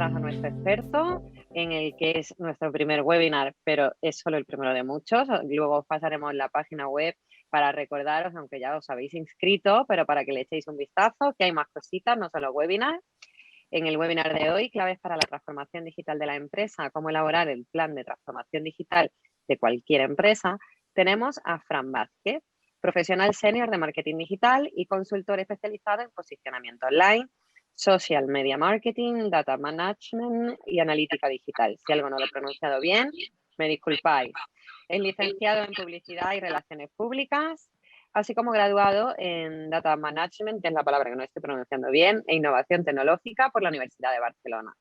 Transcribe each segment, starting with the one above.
bienvenidas a nuestro experto, en el que es nuestro primer webinar, pero es solo el primero de muchos. Luego os pasaremos la página web para recordaros, aunque ya os habéis inscrito, pero para que le echéis un vistazo, que hay más cositas, no solo webinars. En el webinar de hoy, claves para la transformación digital de la empresa, cómo elaborar el plan de transformación digital de cualquier empresa, tenemos a Fran Vázquez, profesional senior de marketing digital y consultor especializado en posicionamiento online, social media marketing, data management y analítica digital. Si algo no lo he pronunciado bien, me disculpáis. Es licenciado en publicidad y relaciones públicas, así como graduado en Data Management, que es la palabra que no estoy pronunciando bien, e Innovación Tecnológica por la Universidad de Barcelona.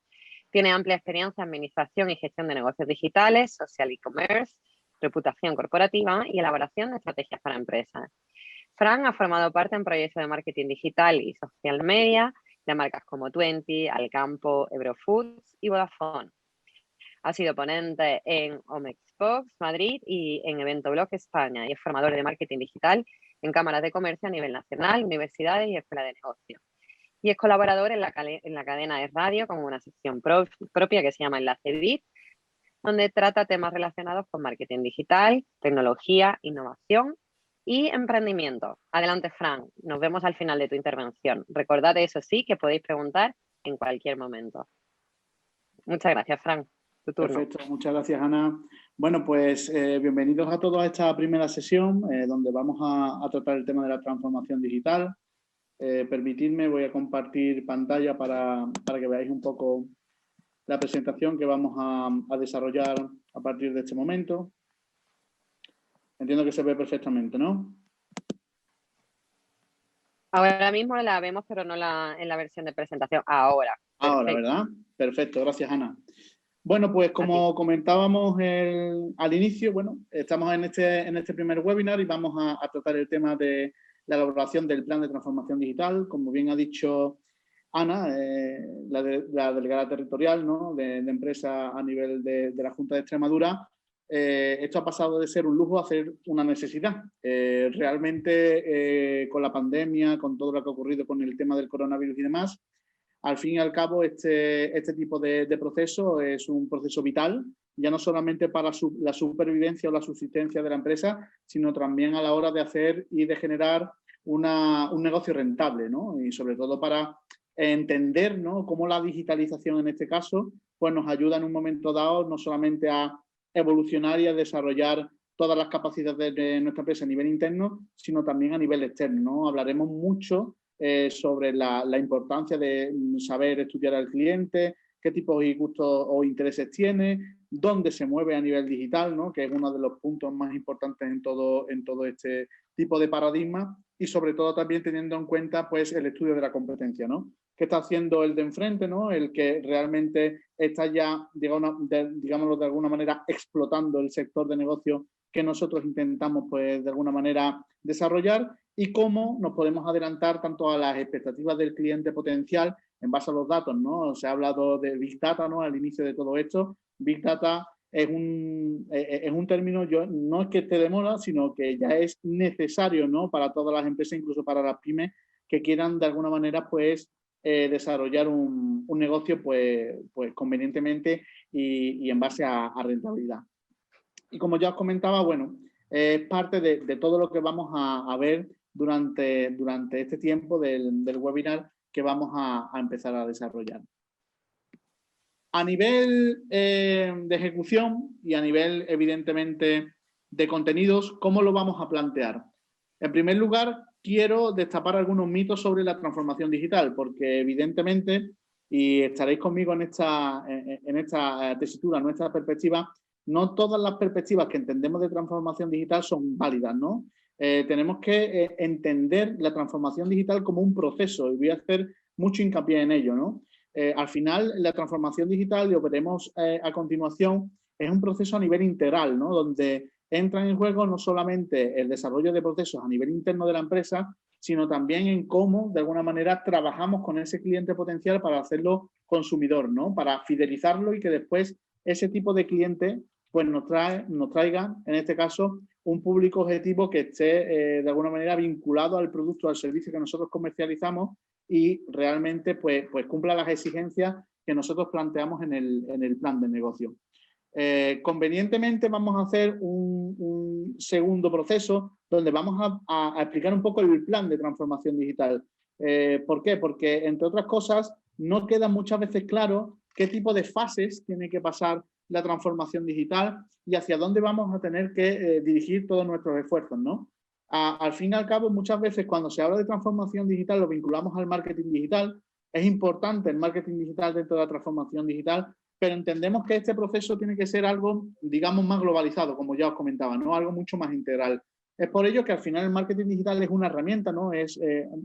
Tiene amplia experiencia en administración y gestión de negocios digitales, social e-commerce, reputación corporativa y elaboración de estrategias para empresas. Fran ha formado parte en proyectos de marketing digital y social media de marcas como Twenty, Alcampo, Eurofoods y Vodafone. Ha sido ponente en Omexbox Madrid y en Evento Blog España y es formador de marketing digital en cámaras de comercio a nivel nacional, universidades y escuelas de negocios. Y es colaborador en la cadena de radio con una sección propia que se llama Enlace VIP, donde trata temas relacionados con marketing digital, tecnología, innovación y emprendimiento. Adelante, Fran. Nos vemos al final de tu intervención. Recordad, eso sí, que podéis preguntar en cualquier momento. Muchas gracias, Fran. Tu turno. Perfecto, muchas gracias, Ana. Bueno, pues bienvenidos a todos a esta primera sesión donde vamos a tratar el tema de la transformación digital. Permitidme, voy a compartir pantalla para que veáis un poco la presentación que vamos a desarrollar a partir de este momento. Entiendo que se ve perfectamente, ¿no? Ahora mismo la vemos, pero no en la versión de presentación. Ahora. Ahora, ¿verdad? Perfecto, gracias, Ana. Bueno, pues como comentábamos al inicio, bueno, estamos en este primer webinar y vamos a tratar el tema de la elaboración del plan de transformación digital. Como bien ha dicho Ana, la delegada territorial, ¿no?, de empresa a nivel de la Junta de Extremadura, esto ha pasado de ser un lujo a ser una necesidad. Realmente, con la pandemia, con todo lo que ha ocurrido con el tema del coronavirus y demás, al fin y al cabo, este tipo de proceso es un proceso vital, ya no solamente para la supervivencia o la subsistencia de la empresa, sino también a la hora de hacer y de generar un negocio rentable, ¿no? Y sobre todo para entender, ¿no?, cómo la digitalización en este caso pues nos ayuda en un momento dado no solamente a evolucionar y a desarrollar todas las capacidades de nuestra empresa a nivel interno, sino también a nivel externo, ¿no? Hablaremos mucho sobre la importancia de saber estudiar al cliente, qué tipos de gustos o intereses tiene, dónde se mueve a nivel digital, ¿no?, que es uno de los puntos más importantes en todo este tipo de paradigma, y sobre todo también teniendo en cuenta pues el estudio de la competencia, ¿no? ¿Qué está haciendo el de enfrente, ¿no?, el que realmente está ya, digámoslo de alguna manera, explotando el sector de negocio que nosotros intentamos pues de alguna manera desarrollar, y cómo nos podemos adelantar tanto a las expectativas del cliente potencial en base a los datos, ¿no? Se ha hablado de Big Data, ¿no?, al inicio de todo esto. Big Data es un término, no es que esté de moda, sino que ya es necesario, ¿no?, para todas las empresas, incluso para las pymes que quieran de alguna manera pues desarrollar un negocio pues convenientemente y en base a rentabilidad. Y como ya os comentaba, bueno, es parte de todo lo que vamos a ver durante este tiempo del webinar que vamos a empezar a desarrollar. A nivel de ejecución y a nivel, evidentemente, de contenidos, ¿cómo lo vamos a plantear? En primer lugar, quiero destapar algunos mitos sobre la transformación digital, porque evidentemente, y estaréis conmigo en esta tesitura, nuestra perspectiva, no todas las perspectivas que entendemos de transformación digital son válidas, ¿no? Tenemos que entender la transformación digital como un proceso, y voy a hacer mucho hincapié en ello, ¿no? Al final, la transformación digital, lo veremos a continuación, es un proceso a nivel integral, ¿no?, donde entran en juego no solamente el desarrollo de procesos a nivel interno de la empresa, sino también en cómo, de alguna manera, trabajamos con ese cliente potencial para hacerlo consumidor, ¿no?, para fidelizarlo y que después ese tipo de cliente pues nos traiga, en este caso, un público objetivo que esté de alguna manera vinculado al producto o al servicio que nosotros comercializamos y realmente pues cumpla las exigencias que nosotros planteamos en el plan de negocio. Convenientemente vamos a hacer un segundo proceso donde vamos a explicar un poco el plan de transformación digital. ¿Por qué? Porque, entre otras cosas, no queda muchas veces claro qué tipo de fases tiene que pasar la transformación digital y hacia dónde vamos a tener que dirigir todos nuestros esfuerzos, ¿no? Al fin y al cabo, muchas veces cuando se habla de transformación digital lo vinculamos al marketing digital. Es importante el marketing digital dentro de la transformación digital, pero entendemos que este proceso tiene que ser algo, digamos, más globalizado, como ya os comentaba, ¿no? Algo mucho más integral. Es por ello que al final el marketing digital es una herramienta, ¿no? Es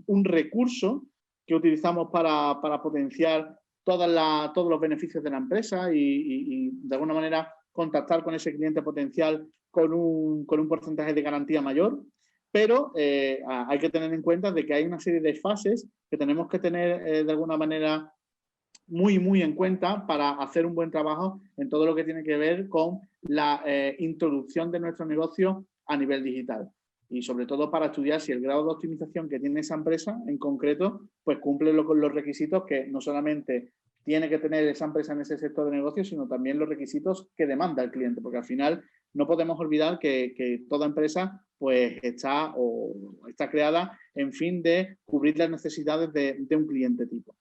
un recurso que utilizamos para potenciar todos los beneficios de la empresa y de alguna manera contactar con ese cliente potencial con un porcentaje de garantía mayor. Pero hay que tener en cuenta de que hay una serie de fases que tenemos que tener de alguna manera muy en cuenta para hacer un buen trabajo en todo lo que tiene que ver con la introducción de nuestro negocio a nivel digital. Y sobre todo para estudiar si el grado de optimización que tiene esa empresa en concreto pues cumple con los requisitos que no solamente tiene que tener esa empresa en ese sector de negocio, sino también los requisitos que demanda el cliente, porque al final no podemos olvidar que toda empresa pues está creada en fin de cubrir las necesidades de un cliente tipo.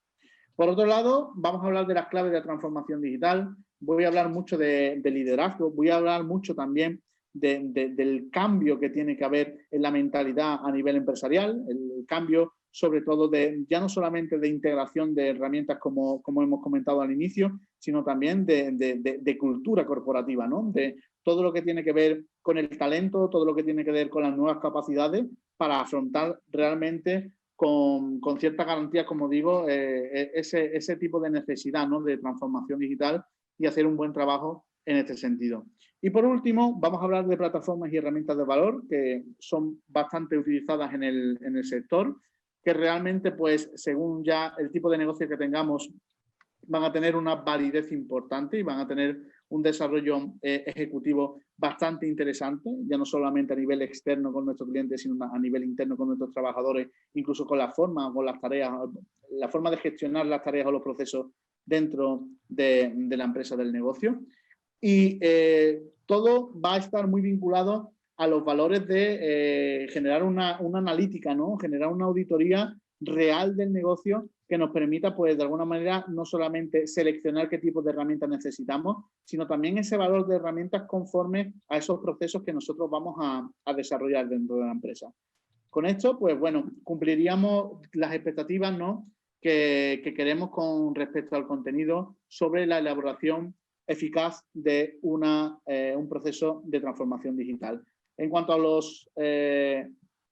Por otro lado, vamos a hablar de las claves de la transformación digital, voy a hablar mucho de liderazgo, voy a hablar mucho también del cambio que tiene que haber en la mentalidad a nivel empresarial, el cambio sobre todo ya no solamente de integración de herramientas como hemos comentado al inicio, sino también de cultura corporativa, ¿no? De todo lo que tiene que ver con el talento, todo lo que tiene que ver con las nuevas capacidades para afrontar realmente con cierta garantía, como digo, ese tipo de necesidad, ¿no? De transformación digital y hacer un buen trabajo en este sentido. Y por último, vamos a hablar de plataformas y herramientas de valor que son bastante utilizadas en el sector, que realmente, pues, según ya el tipo de negocio que tengamos, van a tener una validez importante y van a tener un desarrollo ejecutivo bastante interesante, ya no solamente a nivel externo con nuestros clientes, sino a nivel interno con nuestros trabajadores, incluso con la forma, con las tareas, la forma de gestionar las tareas o los procesos dentro de la empresa del negocio. Y todo va a estar muy vinculado a los valores de generar una analítica, ¿no? Generar una auditoría real del negocio que nos permita, pues, de alguna manera, no solamente seleccionar qué tipo de herramientas necesitamos, sino también ese valor de herramientas conforme a esos procesos que nosotros vamos a desarrollar dentro de la empresa. Con esto, pues, bueno, cumpliríamos las expectativas, ¿no? que queremos con respecto al contenido sobre la elaboración eficaz de un proceso de transformación digital. En cuanto a los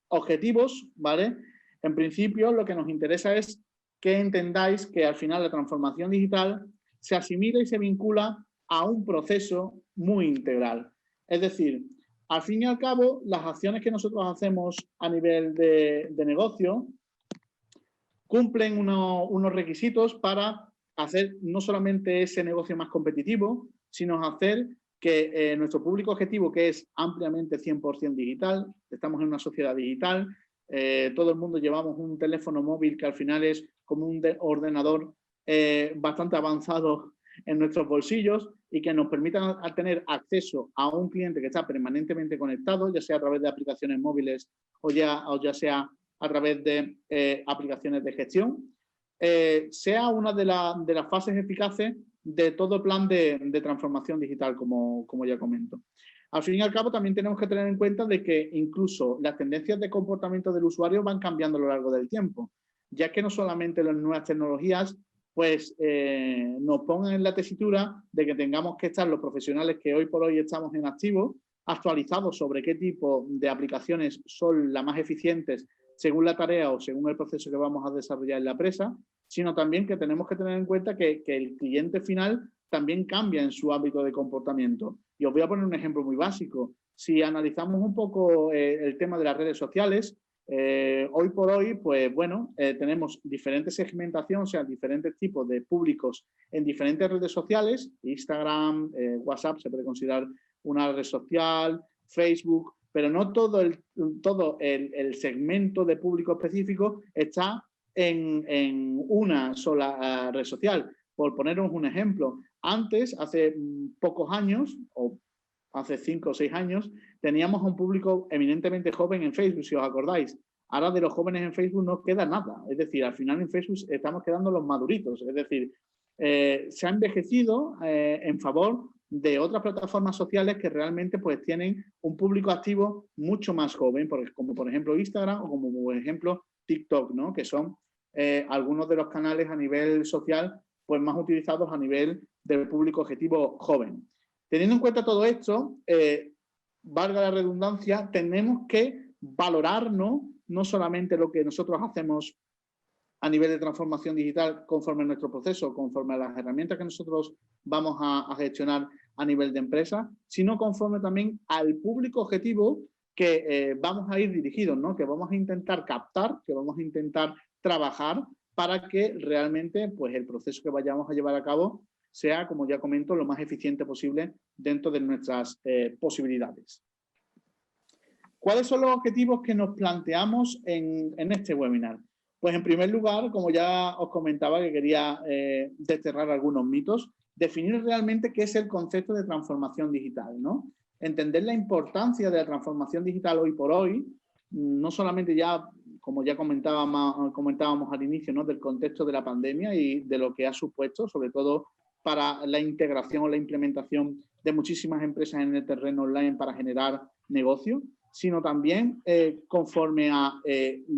objetivos, ¿vale? En principio, lo que nos interesa es que entendáis que al final la transformación digital se asimila y se vincula a un proceso muy integral. Es decir, al fin y al cabo, las acciones que nosotros hacemos a nivel de negocio cumplen unos requisitos para hacer no solamente ese negocio más competitivo, sino hacer que nuestro público objetivo, que es ampliamente 100% digital, estamos en una sociedad digital, todo el mundo llevamos un teléfono móvil que al final es como un ordenador bastante avanzado en nuestros bolsillos y que nos permitan tener acceso a un cliente que está permanentemente conectado, ya sea a través de aplicaciones móviles o ya sea a través de aplicaciones de gestión, sea una de las fases eficaces de todo plan de transformación digital, como ya comento. Al fin y al cabo, también tenemos que tener en cuenta de que incluso las tendencias de comportamiento del usuario van cambiando a lo largo del tiempo, ya que no solamente las nuevas tecnologías pues nos pongan en la tesitura de que tengamos que estar los profesionales que hoy por hoy estamos en activo, actualizados sobre qué tipo de aplicaciones son las más eficientes según la tarea o según el proceso que vamos a desarrollar en la empresa, sino también que tenemos que tener en cuenta que el cliente final también cambia en su ámbito de comportamiento. Y os voy a poner un ejemplo muy básico. Si analizamos un poco el tema de las redes sociales, hoy por hoy, pues bueno, tenemos diferentes segmentaciones, o sea, diferentes tipos de públicos en diferentes redes sociales, Instagram, WhatsApp se puede considerar una red social, Facebook, pero no todo el segmento de público específico está en una sola red social. Por poneros un ejemplo, antes, hace pocos años, o hace 5 o 6 años, teníamos a un público eminentemente joven en Facebook, si os acordáis. Ahora de los jóvenes en Facebook no queda nada. Es decir, al final en Facebook estamos quedando los maduritos. Es decir, se ha envejecido en favor de otras plataformas sociales que realmente pues tienen un público activo mucho más joven, como por ejemplo Instagram o como por ejemplo TikTok, ¿no? Que son algunos de los canales a nivel social pues más utilizados a nivel del público objetivo joven. Teniendo en cuenta todo esto, valga la redundancia, tenemos que valorarnos no solamente lo que nosotros hacemos a nivel de transformación digital conforme a nuestro proceso, conforme a las herramientas que nosotros vamos a gestionar a nivel de empresa, sino conforme también al público objetivo que vamos a ir dirigidos, ¿no? Que vamos a intentar captar, que vamos a intentar trabajar para que realmente pues, el proceso que vayamos a llevar a cabo sea, como ya comento, lo más eficiente posible dentro de nuestras posibilidades. ¿Cuáles son los objetivos que nos planteamos en este webinar? Pues en primer lugar, como ya os comentaba que quería desterrar algunos mitos, definir realmente qué es el concepto de transformación digital, ¿no? Entender la importancia de la transformación digital hoy por hoy, no solamente ya, como ya comentábamos al inicio, ¿no? Del contexto de la pandemia y de lo que ha supuesto, sobre todo para la integración o la implementación de muchísimas empresas en el terreno online para generar negocio, sino también conforme a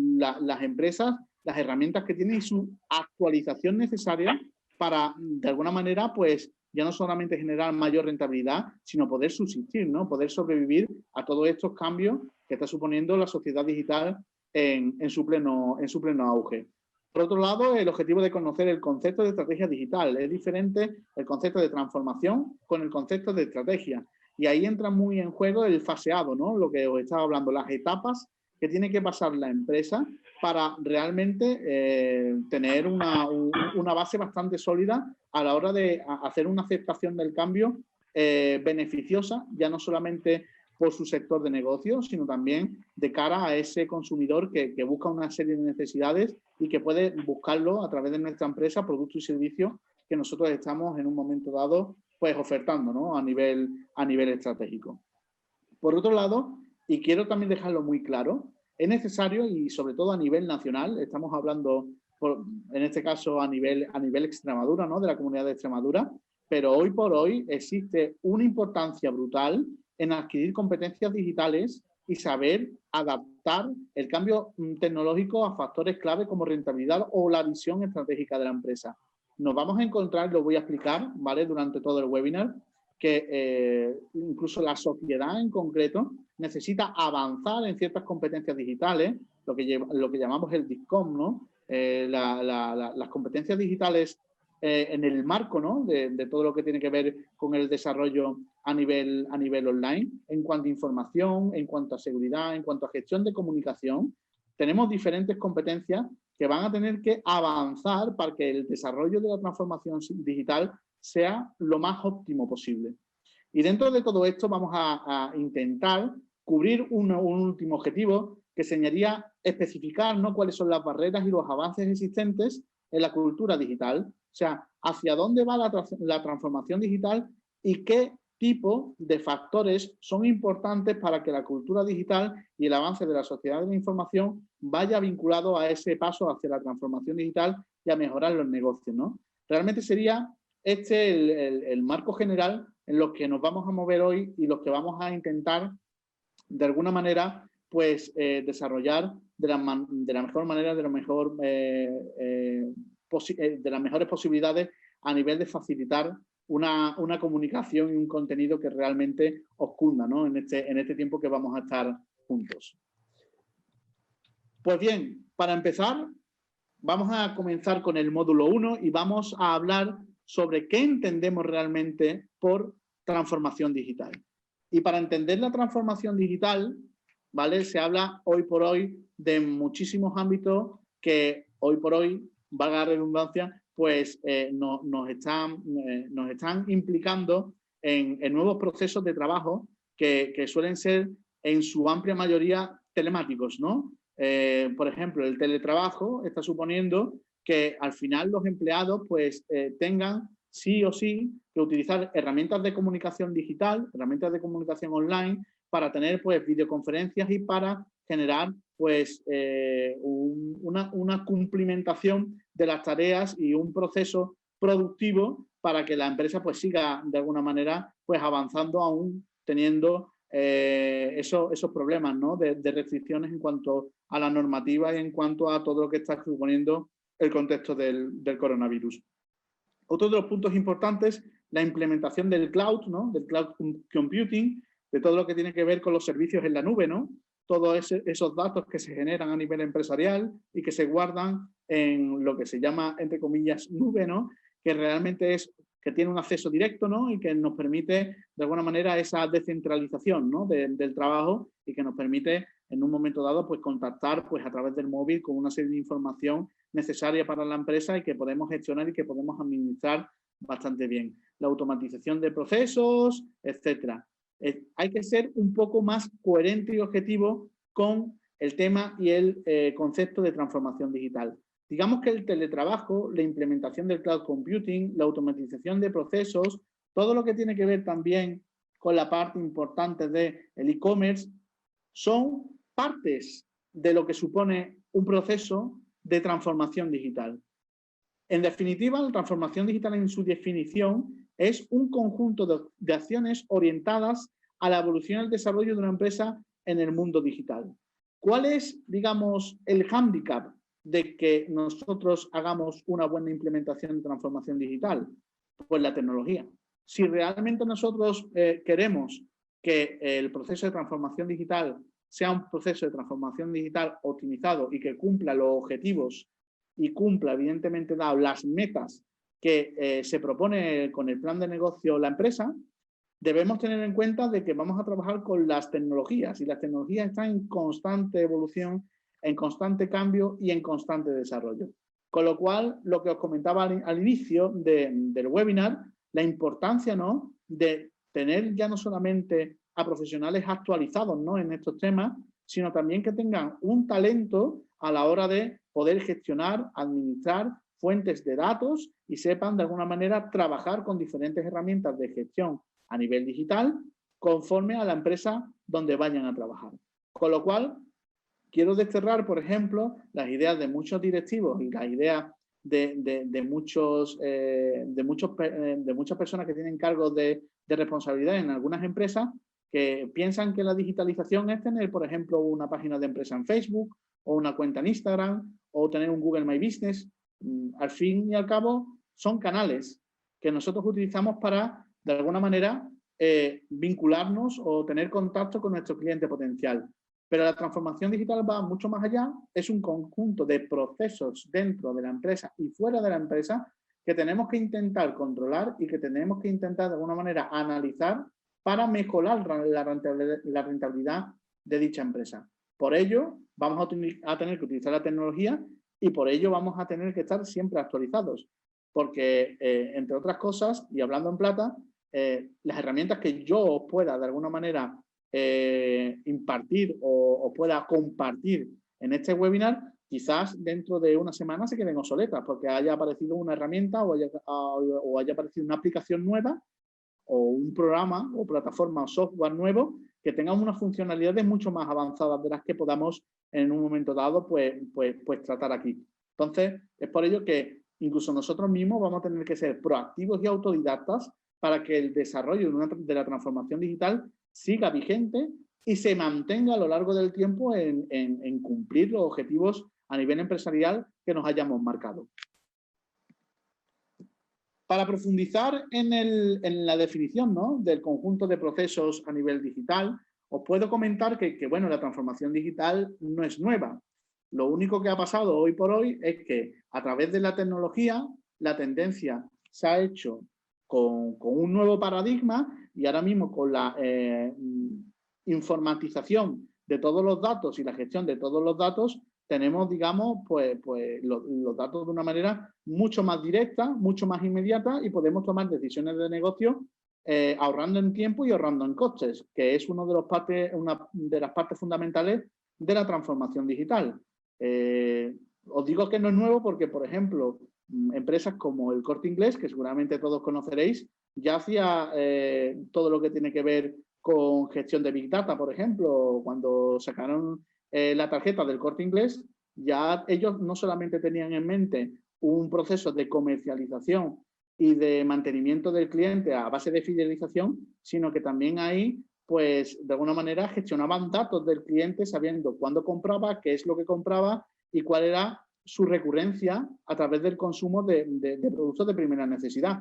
las empresas, las herramientas que tienen y su actualización necesaria para, de alguna manera, pues ya no solamente generar mayor rentabilidad, sino poder subsistir, ¿no? Poder sobrevivir a todos estos cambios que está suponiendo la sociedad digital en su pleno auge. Por otro lado, el objetivo de conocer el concepto de estrategia digital. Es diferente el concepto de transformación con el concepto de estrategia. Y ahí entra muy en juego el faseado, ¿no? Lo que os estaba hablando, las etapas que tiene que pasar la empresa para realmente tener una base bastante sólida a la hora de hacer una aceptación del cambio beneficiosa, ya no solamente por su sector de negocio, sino también de cara a ese consumidor que busca una serie de necesidades y que puede buscarlo a través de nuestra empresa, productos y servicios que nosotros estamos en un momento dado pues ofertando, ¿no? a nivel estratégico. Por otro lado, y quiero también dejarlo muy claro, es necesario y sobre todo a nivel nacional, estamos hablando en este caso a nivel Extremadura, ¿no? De la comunidad de Extremadura, pero hoy por hoy existe una importancia brutal en adquirir competencias digitales y saber adaptar el cambio tecnológico a factores clave como rentabilidad o la visión estratégica de la empresa. Nos vamos a encontrar, lo voy a explicar, ¿vale? Durante todo el webinar, que incluso la sociedad en concreto necesita avanzar en ciertas competencias digitales, lo que llamamos el DISCOM, ¿no? Las competencias digitales en el marco, ¿no? de todo lo que tiene que ver con el desarrollo a nivel online, en cuanto a información, en cuanto a seguridad, en cuanto a gestión de comunicación. Tenemos diferentes competencias que van a tener que avanzar para que el desarrollo de la transformación digital sea lo más óptimo posible. Y dentro de todo esto vamos a intentar cubrir un último objetivo que señalaría especificar, ¿no? Cuáles son las barreras y los avances existentes en la cultura digital. O sea, hacia dónde va la transformación digital y qué tipo de factores son importantes para que la cultura digital y el avance de la sociedad de la información vaya vinculado a ese paso hacia la transformación digital y a mejorar los negocios, ¿no? Realmente sería el marco general en los que nos vamos a mover hoy y los que vamos a intentar, de alguna manera, pues desarrollar de la mejor manera, de las mejores posibilidades a nivel de facilitar una comunicación y un contenido que realmente os cunda, ¿no? en este tiempo que vamos a estar juntos. Pues bien, para empezar, vamos a comenzar con el módulo 1 y vamos a hablar sobre qué entendemos realmente por transformación digital. Y para entender la transformación digital, ¿vale? Se habla hoy por hoy de muchísimos ámbitos que hoy por hoy, valga la redundancia, pues nos están implicando en nuevos procesos de trabajo que suelen ser en su amplia mayoría telemáticos, ¿no? por ejemplo, el teletrabajo está suponiendo que al final los empleados pues tengan sí o sí que utilizar herramientas de comunicación digital, herramientas de comunicación online para tener pues videoconferencias y para generar pues una cumplimentación de las tareas y un proceso productivo para que la empresa pues siga de alguna manera pues avanzando aún teniendo esos problemas, ¿no? de restricciones en cuanto a la normativa y en cuanto a todo lo que está suponiendo el contexto del coronavirus. Otro de los puntos importantes, la implementación del cloud, ¿no? Del cloud computing, de todo lo que tiene que ver con los servicios en la nube, ¿no? Todos esos datos que se generan a nivel empresarial y que se guardan en lo que se llama, entre comillas, nube, ¿no? Que realmente es que tiene un acceso directo, ¿no? Y que nos permite, de alguna manera, esa descentralización, ¿no? del trabajo y que nos permite, en un momento dado, pues contactar pues, a través del móvil con una serie de información necesaria para la empresa y que podemos gestionar y que podemos administrar bastante bien. La automatización de procesos, etcétera. Hay que ser un poco más coherente y objetivo con el tema y el concepto de transformación digital. Digamos que el teletrabajo, la implementación del cloud computing, la automatización de procesos, todo lo que tiene que ver también con la parte importante del e-commerce, son partes de lo que supone un proceso de transformación digital. En definitiva, la transformación digital en su definición es un conjunto de acciones orientadas a la evolución y el desarrollo de una empresa en el mundo digital. ¿Cuál es, digamos, el hándicap de que nosotros hagamos una buena implementación de transformación digital? Pues la tecnología. Si realmente nosotros queremos que el proceso de transformación digital sea un proceso de transformación digital optimizado y que cumpla los objetivos y cumpla, evidentemente, las metas que se propone con el plan de negocio la empresa, debemos tener en cuenta de que vamos a trabajar con las tecnologías y las tecnologías están en constante evolución, en constante cambio y en constante desarrollo. Con lo cual, lo que os comentaba al inicio del webinar, la importancia, ¿no?, de tener ya no solamente a profesionales actualizados, ¿no?, en estos temas, sino también que tengan un talento a la hora de poder gestionar, administrar fuentes de datos y sepan de alguna manera trabajar con diferentes herramientas de gestión a nivel digital conforme a la empresa donde vayan a trabajar. Con lo cual, quiero desterrar, por ejemplo, las ideas de muchos directivos y las ideas de muchas personas que tienen cargos de responsabilidad en algunas empresas que piensan que la digitalización es tener, por ejemplo, una página de empresa en Facebook o una cuenta en Instagram o tener un Google My Business. Al fin y al cabo, son canales que nosotros utilizamos para, de alguna manera, vincularnos o tener contacto con nuestro cliente potencial. Pero la transformación digital va mucho más allá, es un conjunto de procesos dentro de la empresa y fuera de la empresa que tenemos que intentar controlar y que tenemos que intentar de alguna manera analizar para mejorar la rentabilidad de dicha empresa. Por ello, vamos a tener que utilizar la tecnología y por ello vamos a tener que estar siempre actualizados. Porque, entre otras cosas, y hablando en plata, las herramientas que yo pueda de alguna manera impartir o pueda compartir en este webinar, quizás dentro de una semana se queden obsoletas porque haya aparecido una herramienta o haya aparecido una aplicación nueva o un programa o plataforma o software nuevo que tenga unas funcionalidades mucho más avanzadas de las que podamos en un momento dado pues tratar aquí. Entonces, es por ello que incluso nosotros mismos vamos a tener que ser proactivos y autodidactas para que el desarrollo de la transformación digital siga vigente y se mantenga a lo largo del tiempo en cumplir los objetivos a nivel empresarial que nos hayamos marcado. Para profundizar en la definición, ¿no?, del conjunto de procesos a nivel digital, os puedo comentar que bueno, la transformación digital no es nueva. Lo único que ha pasado hoy por hoy es que a través de la tecnología la tendencia se ha hecho con un nuevo paradigma y ahora mismo con la informatización de todos los datos y la gestión de todos los datos, tenemos, digamos, los datos de una manera mucho más directa, mucho más inmediata y podemos tomar decisiones de negocio ahorrando en tiempo y ahorrando en costes, que es una de las partes fundamentales de la transformación digital. Os digo que no es nuevo porque, por ejemplo, empresas como el Corte Inglés, que seguramente todos conoceréis, ya hacía todo lo que tiene que ver con gestión de Big Data, por ejemplo. Cuando sacaron la tarjeta del Corte Inglés, ya ellos no solamente tenían en mente un proceso de comercialización y de mantenimiento del cliente a base de fidelización, sino que también ahí, pues, de alguna manera gestionaban datos del cliente sabiendo cuándo compraba, qué es lo que compraba y cuál era su recurrencia a través del consumo de productos de primera necesidad.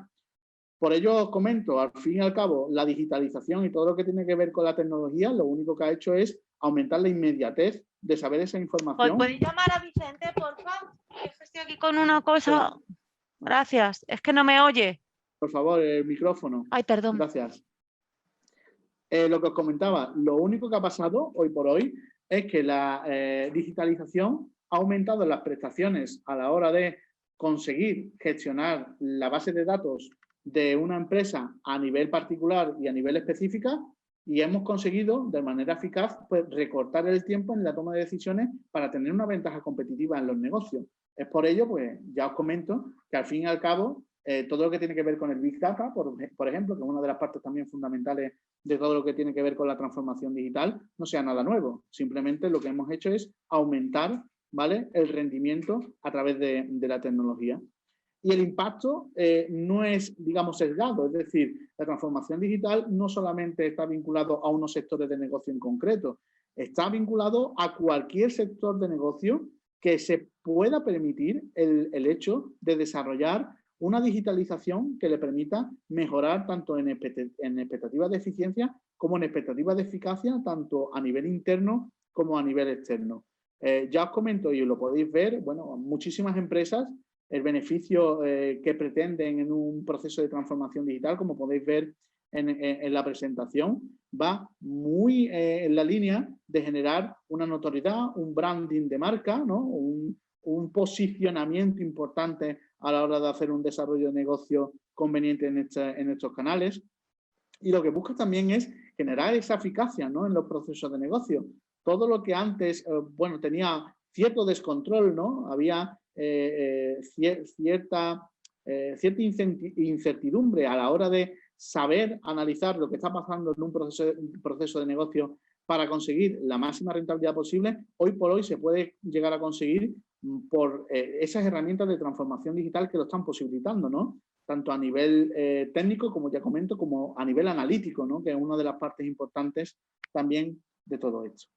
Por ello os comento, al fin y al cabo, la digitalización y todo lo que tiene que ver con la tecnología, lo único que ha hecho es aumentar la inmediatez de saber esa información. ¿Podéis llamar a Vicente, por favor? Estoy aquí con una cosa. Gracias. Es que no me oye. Por favor, el micrófono. Ay, perdón. Gracias. Lo que os comentaba, lo único que ha pasado hoy por hoy es que la digitalización ha aumentado las prestaciones a la hora de conseguir gestionar la base de datos de una empresa a nivel particular y a nivel específica, y hemos conseguido de manera eficaz pues, recortar el tiempo en la toma de decisiones para tener una ventaja competitiva en los negocios. Es por ello, pues ya os comento que al fin y al cabo todo lo que tiene que ver con el Big Data, por ejemplo, que es una de las partes también fundamentales de todo lo que tiene que ver con la transformación digital, no sea nada nuevo. Simplemente lo que hemos hecho es aumentar, ¿vale?, el rendimiento a través de la tecnología. Y el impacto no es, digamos, sesgado, es decir, la transformación digital no solamente está vinculado a unos sectores de negocio en concreto, está vinculado a cualquier sector de negocio que se pueda permitir el hecho de desarrollar una digitalización que le permita mejorar tanto en expectativas de eficiencia como en expectativas de eficacia, tanto a nivel interno como a nivel externo. Ya os comento y lo podéis ver, bueno, muchísimas empresas, el beneficio que pretenden en un proceso de transformación digital, como podéis ver en la presentación, va muy en la línea de generar una notoriedad, un branding de marca, ¿no?, un posicionamiento importante a la hora de hacer un desarrollo de negocio conveniente en estos canales. Y lo que busca también es generar esa eficacia, ¿no?, en los procesos de negocio. Todo lo que antes, bueno, tenía cierto descontrol, ¿no? Había cierta incertidumbre a la hora de saber analizar lo que está pasando en un proceso de negocio para conseguir la máxima rentabilidad posible. Hoy por hoy se puede llegar a conseguir por esas herramientas de transformación digital que lo están posibilitando, ¿no?, tanto a nivel técnico, como ya comento, como a nivel analítico, ¿no?, que es una de las partes importantes también de todo esto.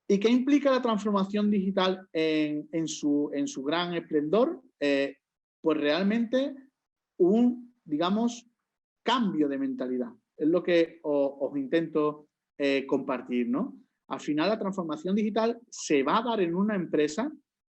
¿Y qué implica la transformación digital en su gran esplendor? Pues realmente un, digamos, cambio de mentalidad. Es lo que os intento compartir, ¿no? Al final, la transformación digital se va a dar en una empresa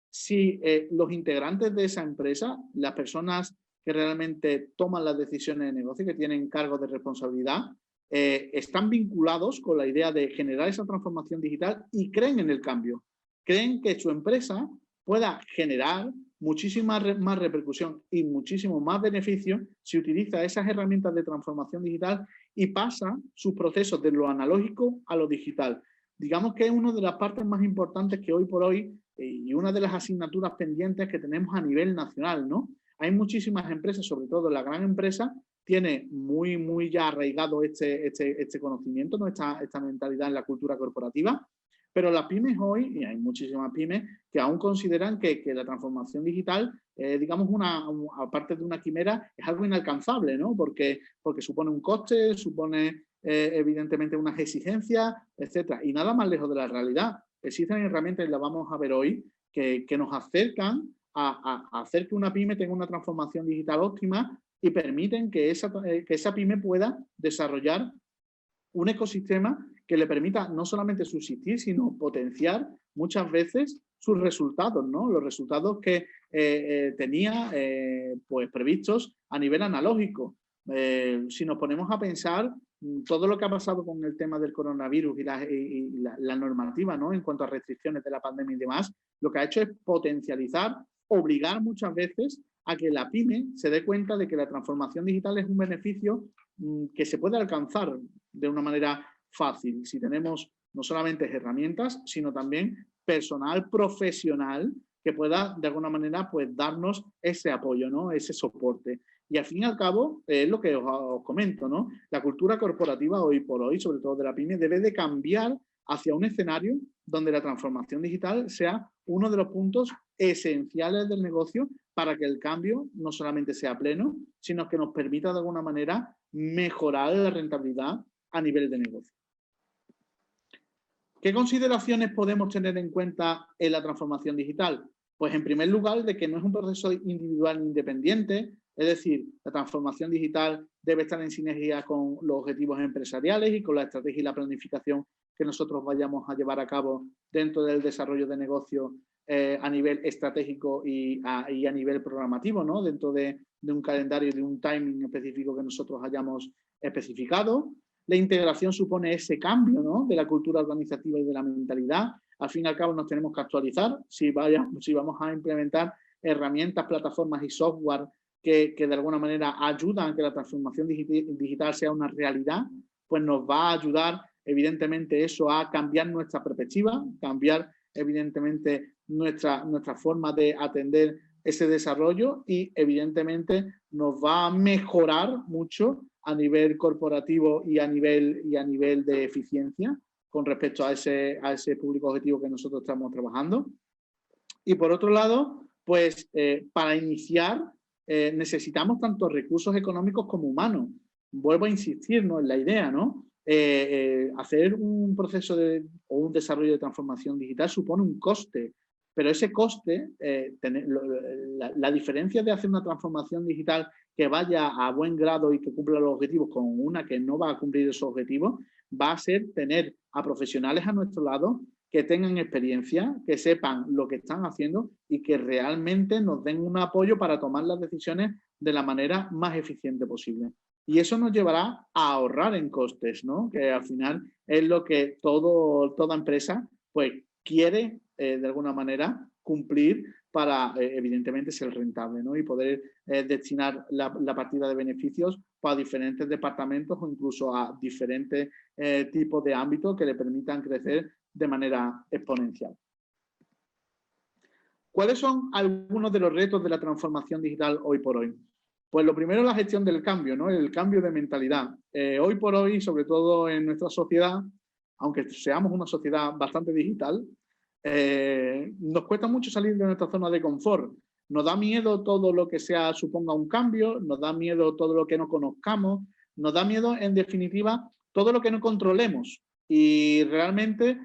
si los integrantes de esa empresa, las personas que realmente toman las decisiones de negocio, que tienen cargos de responsabilidad, están vinculados con la idea de generar esa transformación digital y creen en el cambio. Creen que su empresa pueda generar muchísima más repercusión y muchísimo más beneficio si utiliza esas herramientas de transformación digital y pasa sus procesos de lo analógico a lo digital. Digamos que es una de las partes más importantes que hoy por hoy y una de las asignaturas pendientes que tenemos a nivel nacional, ¿no? Hay muchísimas empresas, sobre todo la gran empresa, tiene muy ya arraigado este conocimiento, ¿no?, esta mentalidad en la cultura corporativa, pero las pymes hoy, y hay muchísimas pymes, que aún consideran que la transformación digital, digamos, aparte de una quimera, es algo inalcanzable, ¿no?, porque supone un coste, supone evidentemente unas exigencias, etcétera, y nada más lejos de la realidad. Existen herramientas, y las vamos a ver hoy, que nos acercan a hacer que una pyme tenga una transformación digital óptima y permiten que esa pyme pueda desarrollar un ecosistema que le permita no solamente subsistir, sino potenciar muchas veces sus resultados, ¿no?, los resultados que tenía pues previstos a nivel analógico. Si nos ponemos a pensar todo lo que ha pasado con el tema del coronavirus y la normativa, ¿no?, en cuanto a restricciones de la pandemia y demás, lo que ha hecho es potencializar, obligar muchas veces a que la pyme se dé cuenta de que la transformación digital es un beneficio que se puede alcanzar de una manera fácil. Si tenemos no solamente herramientas, sino también personal profesional que pueda de alguna manera pues darnos ese apoyo, ¿no? Ese soporte. Y al fin y al cabo, es lo que os comento, ¿no? La cultura corporativa hoy por hoy, sobre todo de la pyme, debe de cambiar hacia un escenario donde la transformación digital sea uno de los puntos esenciales del negocio para que el cambio no solamente sea pleno, sino que nos permita de alguna manera mejorar la rentabilidad a nivel de negocio. ¿Qué consideraciones podemos tener en cuenta en la transformación digital? Pues en primer lugar, de que no es un proceso individual e independiente, es decir, la transformación digital debe estar en sinergia con los objetivos empresariales y con la estrategia y la planificación que nosotros vayamos a llevar a cabo dentro del desarrollo de negocio a nivel estratégico y a nivel programativo, ¿no? Dentro de un calendario, de un timing específico que nosotros hayamos especificado. La integración supone ese cambio, ¿no? De la cultura organizativa y de la mentalidad. Al fin y al cabo nos tenemos que actualizar si vamos a implementar herramientas, plataformas y software que de alguna manera ayudan a que la transformación digital sea una realidad, pues nos va a ayudar evidentemente eso a cambiar nuestra perspectiva, cambiar evidentemente nuestra forma de atender ese desarrollo y evidentemente nos va a mejorar mucho a nivel corporativo y a nivel de eficiencia con respecto a ese público objetivo que nosotros estamos trabajando. Y por otro lado, pues para iniciar necesitamos tanto recursos económicos como humanos. Vuelvo a insistir, ¿no?, en la idea, ¿no? Hacer un proceso o un desarrollo de transformación digital supone un coste, pero ese coste, la diferencia de hacer una transformación digital que vaya a buen grado y que cumpla los objetivos con una que no va a cumplir esos objetivos, va a ser tener a profesionales a nuestro lado que tengan experiencia, que sepan lo que están haciendo y que realmente nos den un apoyo para tomar las decisiones de la manera más eficiente posible. Y eso nos llevará a ahorrar en costes, ¿no? Que al final es lo que toda empresa pues quiere de alguna manera cumplir para evidentemente ser rentable, ¿no? Y poder destinar la partida de beneficios para diferentes departamentos o incluso a diferentes tipos de ámbitos que le permitan crecer de manera exponencial. ¿Cuáles son algunos de los retos de la transformación digital hoy por hoy? Pues lo primero es la gestión del cambio, ¿no? El cambio de mentalidad. Hoy por hoy, sobre todo en nuestra sociedad, aunque seamos una sociedad bastante digital, nos cuesta mucho salir de nuestra zona de confort. Nos da miedo todo lo que suponga un cambio, nos da miedo todo lo que no conozcamos, nos da miedo, en definitiva, todo lo que no controlemos. Y realmente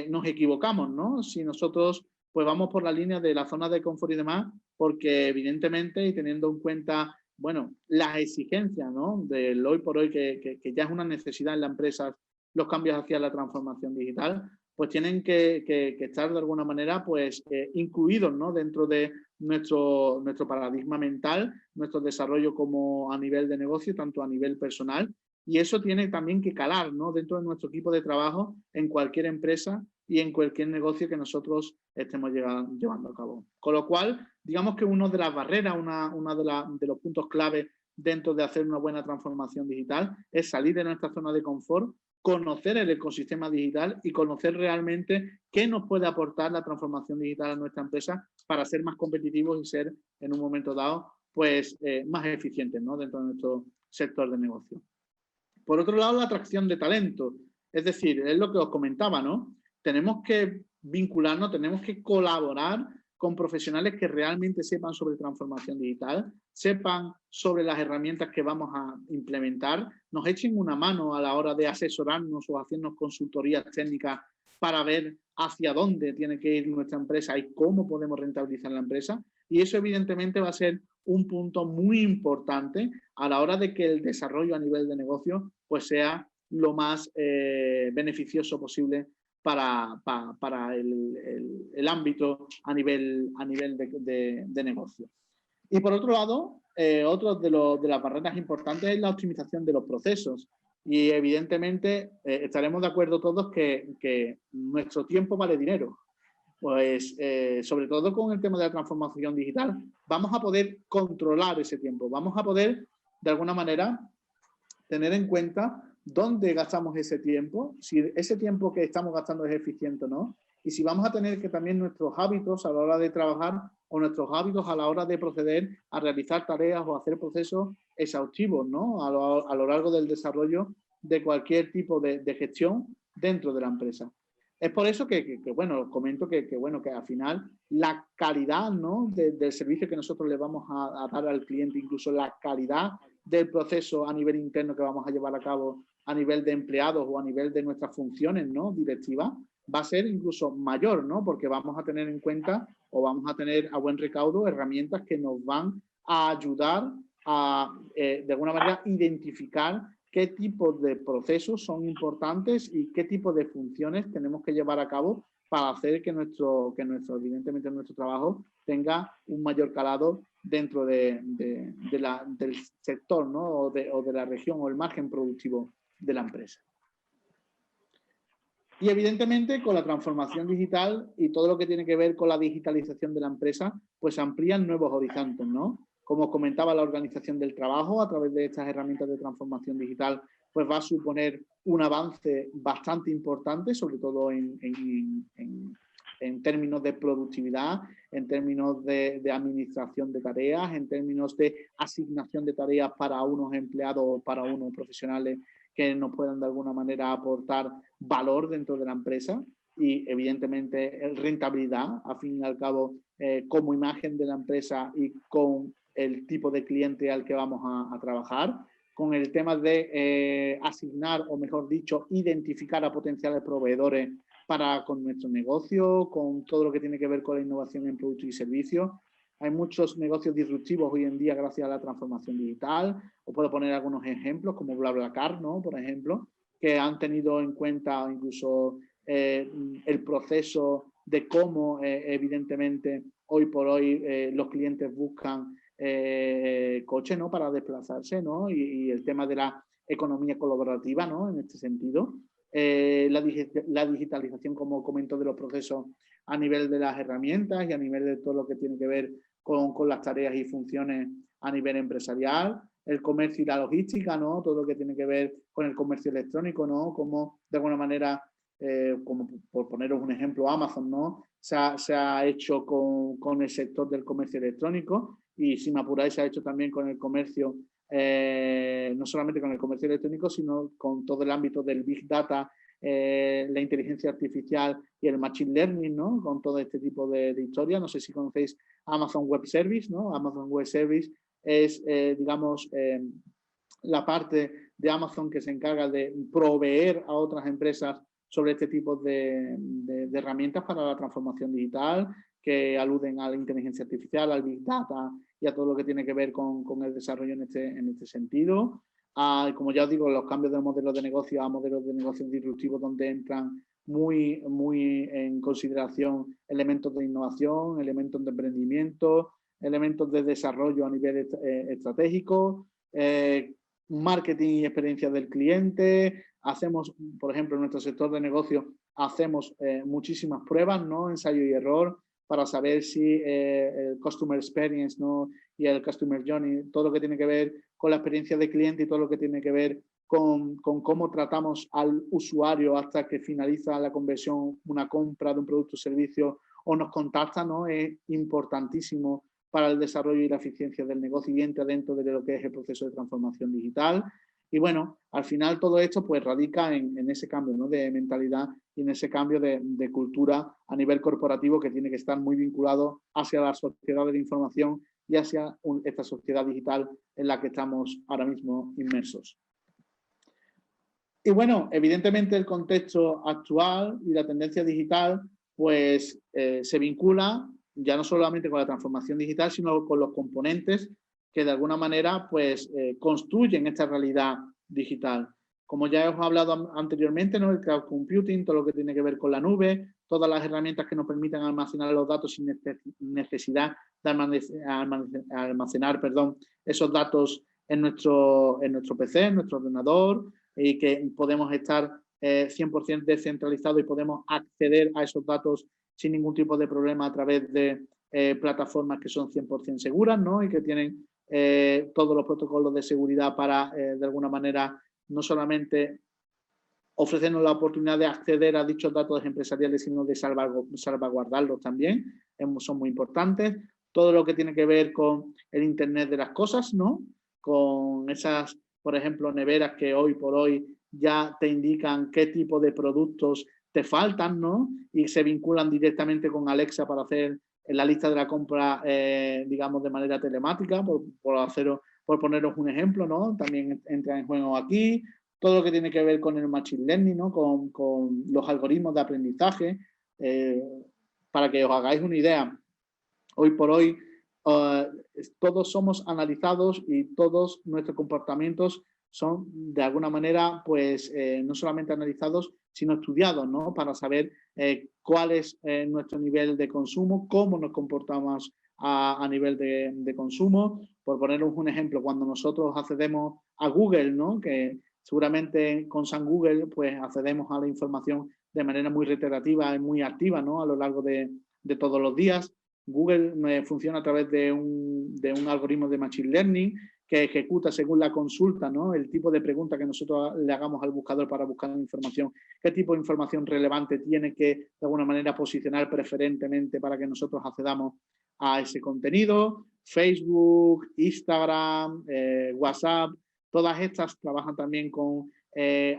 nos equivocamos, ¿no? Si nosotros pues vamos por la línea de la zona de confort y demás, porque evidentemente y teniendo en cuenta, bueno, las exigencias, ¿no?, del hoy por hoy, que ya es una necesidad en las empresas, los cambios hacia la transformación digital, pues tienen que estar de alguna manera pues incluidos, ¿no?, dentro de nuestro paradigma mental, nuestro desarrollo como a nivel de negocio, tanto a nivel personal, y eso tiene también que calar, ¿no?, dentro de nuestro equipo de trabajo en cualquier empresa y en cualquier negocio que nosotros estemos llevando a cabo. Con lo cual, digamos que una de las barreras, uno de los puntos clave dentro de hacer una buena transformación digital es salir de nuestra zona de confort, conocer el ecosistema digital y conocer realmente qué nos puede aportar la transformación digital a nuestra empresa para ser más competitivos y ser, en un momento dado, pues más eficientes, ¿no?, dentro de nuestro sector de negocio. Por otro lado, la atracción de talento. Es decir, es lo que os comentaba, ¿no? Tenemos que vincularnos, tenemos que colaborar con profesionales que realmente sepan sobre transformación digital, sepan sobre las herramientas que vamos a implementar, nos echen una mano a la hora de asesorarnos o hacernos consultorías técnicas para ver hacia dónde tiene que ir nuestra empresa y cómo podemos rentabilizar la empresa. Y eso evidentemente va a ser un punto muy importante a la hora de que el desarrollo a nivel de negocio pues sea lo más beneficioso posible para el ámbito a nivel de negocio. Y por otro lado, otro de las barreras importantes es la optimización de los procesos. Y evidentemente estaremos de acuerdo todos que nuestro tiempo vale dinero. Pues sobre todo con el tema de la transformación digital, vamos a poder controlar ese tiempo, vamos a poder de alguna manera tener en cuenta dónde gastamos ese tiempo, si ese tiempo que estamos gastando es eficiente o no, y si vamos a tener que también nuestros hábitos a la hora de trabajar o nuestros hábitos a la hora de proceder a realizar tareas o hacer procesos exhaustivos, ¿no? A lo largo del desarrollo de cualquier tipo de gestión dentro de la empresa. Es por eso que bueno, comento que al final la calidad, ¿no? del servicio que nosotros le vamos a dar al cliente, incluso la calidad del proceso a nivel interno que vamos a llevar a cabo a nivel de empleados o a nivel de nuestras funciones, ¿no? directivas, va a ser incluso mayor, ¿no? Porque vamos a tener en cuenta o vamos a tener a buen recaudo herramientas que nos van a ayudar a, de alguna manera, identificar qué tipo de procesos son importantes y qué tipo de funciones tenemos que llevar a cabo para hacer que evidentemente nuestro trabajo tenga un mayor calado dentro del sector, ¿no? o de la región o el margen productivo de la empresa. Y evidentemente con la transformación digital y todo lo que tiene que ver con la digitalización de la empresa, pues amplían nuevos horizontes, ¿no? Como comentaba, la organización del trabajo a través de estas herramientas de transformación digital, pues va a suponer un avance bastante importante, sobre todo en términos de productividad, en términos de administración de tareas, en términos de asignación de tareas para unos empleados o para unos profesionales que nos puedan de alguna manera aportar valor dentro de la empresa y evidentemente rentabilidad, a fin y al cabo, como imagen de la empresa y con el tipo de cliente al que vamos a trabajar, con el tema de asignar, o mejor dicho, identificar a potenciales proveedores con nuestro negocio, con todo lo que tiene que ver con la innovación en productos y servicios. Hay muchos negocios disruptivos hoy en día gracias a la transformación digital. Os puedo poner algunos ejemplos como BlaBlaCar, ¿no? Por ejemplo, que han tenido en cuenta incluso el proceso de cómo evidentemente hoy por hoy los clientes buscan coche, ¿no? Para desplazarse, ¿no? Y el tema de la economía colaborativa, ¿no? En este sentido. La digitalización, como comento, de los procesos a nivel de las herramientas y a nivel de todo lo que tiene que ver con las tareas y funciones a nivel empresarial, el comercio y la logística, ¿no? Todo lo que tiene que ver con el comercio electrónico, ¿no? Como de alguna manera, como por poneros un ejemplo, Amazon, ¿no? Se ha hecho con el sector del comercio electrónico y, si me apuráis, se ha hecho también con el comercio, no solamente con el comercio electrónico, sino con todo el ámbito del Big Data, la inteligencia artificial y el Machine Learning, ¿no? Con todo este tipo de historias. No sé si conocéis Amazon Web Service, ¿no? Amazon Web Service es, digamos, la parte de Amazon que se encarga de proveer a otras empresas sobre este tipo de herramientas para la transformación digital, que aluden a la inteligencia artificial, al Big Data y a todo lo que tiene que ver con el desarrollo en este sentido. Como ya os digo, los cambios de modelos de negocio a modelos de negocio disruptivos, donde entran muy en consideración elementos de innovación, elementos de emprendimiento, elementos de desarrollo a nivel estratégico, marketing y experiencia del cliente. Hacemos, por ejemplo, en nuestro sector de negocio, hacemos muchísimas pruebas, ¿no? Ensayo y error, para saber si el Customer Experience, ¿no? Y el Customer Journey, todo lo que tiene que ver con la experiencia de cliente y todo lo que tiene que ver con cómo tratamos al usuario hasta que finaliza la conversión, una compra de un producto o servicio o nos contacta, ¿no? Es importantísimo para el desarrollo y la eficiencia del negocio y entra dentro de lo que es el proceso de transformación digital. Y bueno, al final todo esto pues radica en ese cambio, ¿no? De mentalidad y en ese cambio de cultura a nivel corporativo, que tiene que estar muy vinculado hacia la sociedad de la información y hacia esta sociedad digital en la que estamos ahora mismo inmersos. Y bueno, evidentemente el contexto actual y la tendencia digital pues se vincula ya no solamente con la transformación digital, sino con los componentes que de alguna manera pues construyen esta realidad digital. Como ya os he hablado anteriormente, ¿no? El cloud computing, todo lo que tiene que ver con la nube, todas las herramientas que nos permitan almacenar los datos sin necesidad de almacenar esos datos en nuestro PC, en nuestro ordenador, y que podemos estar 100% descentralizados y podemos acceder a esos datos sin ningún tipo de problema a través de plataformas que son 100% seguras, ¿no? Y que tienen todos los protocolos de seguridad para, de alguna manera, no solamente ofrecernos la oportunidad de acceder a dichos datos empresariales, sino de salvaguardarlos también, son muy importantes. Todo lo que tiene que ver con el Internet de las cosas, ¿no? Con esas, por ejemplo, neveras que hoy por hoy ya te indican qué tipo de productos te faltan, ¿no? Y se vinculan directamente con Alexa para hacer la lista de la compra, digamos, de manera telemática, por poneros un ejemplo, ¿no? También entra en juego aquí. Todo lo que tiene que ver con el Machine Learning, ¿no? Con los algoritmos de aprendizaje. Para que os hagáis una idea, hoy por hoy todos somos analizados y todos nuestros comportamientos son de alguna manera, pues, no solamente analizados, sino estudiados, ¿no? Para saber cuál es nuestro nivel de consumo, cómo nos comportamos a nivel de consumo. Por poneros un ejemplo, cuando nosotros accedemos a Google, ¿no? Que seguramente con San Google, pues, accedemos a la información de manera muy reiterativa y muy activa, ¿no? A lo largo de todos los días. Google funciona a través de un algoritmo de Machine Learning que ejecuta según la consulta, ¿no? El tipo de pregunta que nosotros le hagamos al buscador para buscar información, qué tipo de información relevante tiene que de alguna manera posicionar preferentemente para que nosotros accedamos a ese contenido. Facebook, Instagram, WhatsApp, todas estas trabajan también con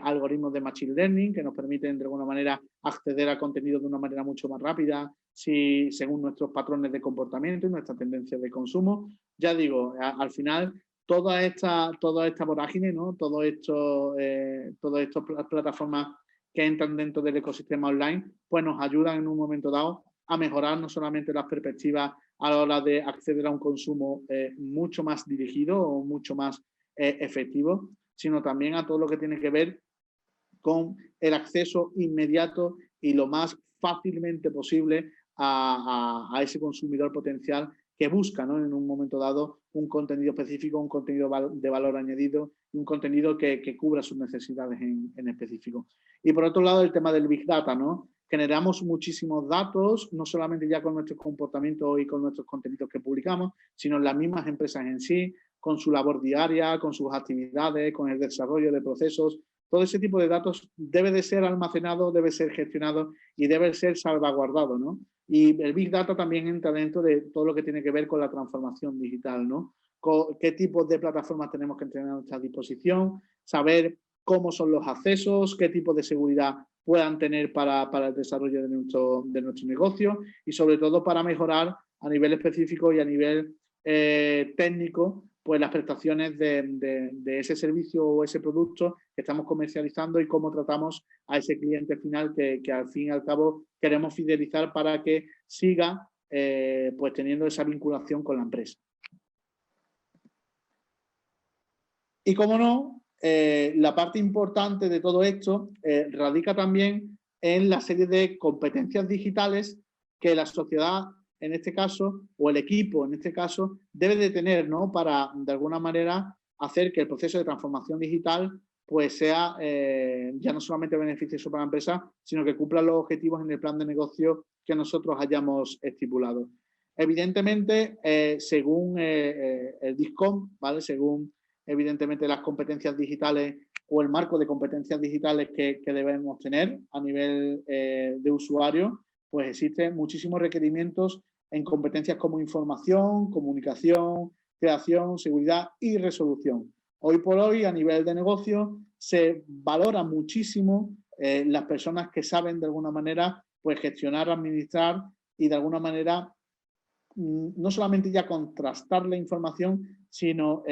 algoritmos de Machine Learning que nos permiten de alguna manera acceder al contenido de una manera mucho más rápida según nuestros patrones de comportamiento y nuestras tendencias de consumo. Ya digo, al final toda esta vorágine, ¿no? Todas estas plataformas que entran dentro del ecosistema online, pues nos ayudan en un momento dado a mejorar no solamente las perspectivas a la hora de acceder a un consumo mucho más dirigido o mucho más efectivo, sino también a todo lo que tiene que ver con el acceso inmediato y lo más fácilmente posible a ese consumidor potencial que busca, ¿no? En un momento dado un contenido específico, un contenido de valor añadido y un contenido que cubra sus necesidades en específico. Y por otro lado, el tema del Big Data, ¿no? Generamos muchísimos datos, no solamente ya con nuestros comportamientos y con nuestros contenidos que publicamos, sino en las mismas empresas en sí, con su labor diaria, con sus actividades, con el desarrollo de procesos. Todo ese tipo de datos debe de ser almacenado, debe ser gestionado y debe ser salvaguardado, ¿no? Y el Big Data también entra dentro de todo lo que tiene que ver con la transformación digital, ¿no? ¿Qué tipos de plataformas tenemos que tener a nuestra disposición? Saber cómo son los accesos, qué tipo de seguridad puedan tener para el desarrollo de nuestro negocio y sobre todo para mejorar a nivel específico y a nivel técnico pues las prestaciones de ese servicio o ese producto que estamos comercializando y cómo tratamos a ese cliente final que al fin y al cabo queremos fidelizar para que siga pues teniendo esa vinculación con la empresa. Y como no, la parte importante de todo esto radica también en la serie de competencias digitales que la sociedad en este caso, o el equipo en este caso, debe de tener, ¿no? Para, de alguna manera, hacer que el proceso de transformación digital pues sea ya no solamente beneficioso para la empresa, sino que cumpla los objetivos en el plan de negocio que nosotros hayamos estipulado. Evidentemente, según el DISCOM, ¿vale? Según, evidentemente, las competencias digitales o el marco de competencias digitales que debemos tener a nivel de usuario, pues existen muchísimos requerimientos en competencias como información, comunicación, creación, seguridad y resolución. Hoy por hoy, a nivel de negocio, se valora muchísimo las personas que saben de alguna manera pues, gestionar, administrar y de alguna manera no solamente ya contrastar la información, sino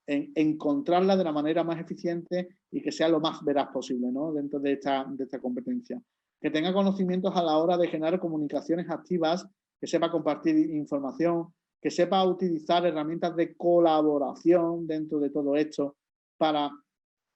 encontrarla de la manera más eficiente y que sea lo más veraz posible, ¿no? Dentro de esta competencia. Que tenga conocimientos a la hora de generar comunicaciones activas, que sepa compartir información, que sepa utilizar herramientas de colaboración dentro de todo esto para,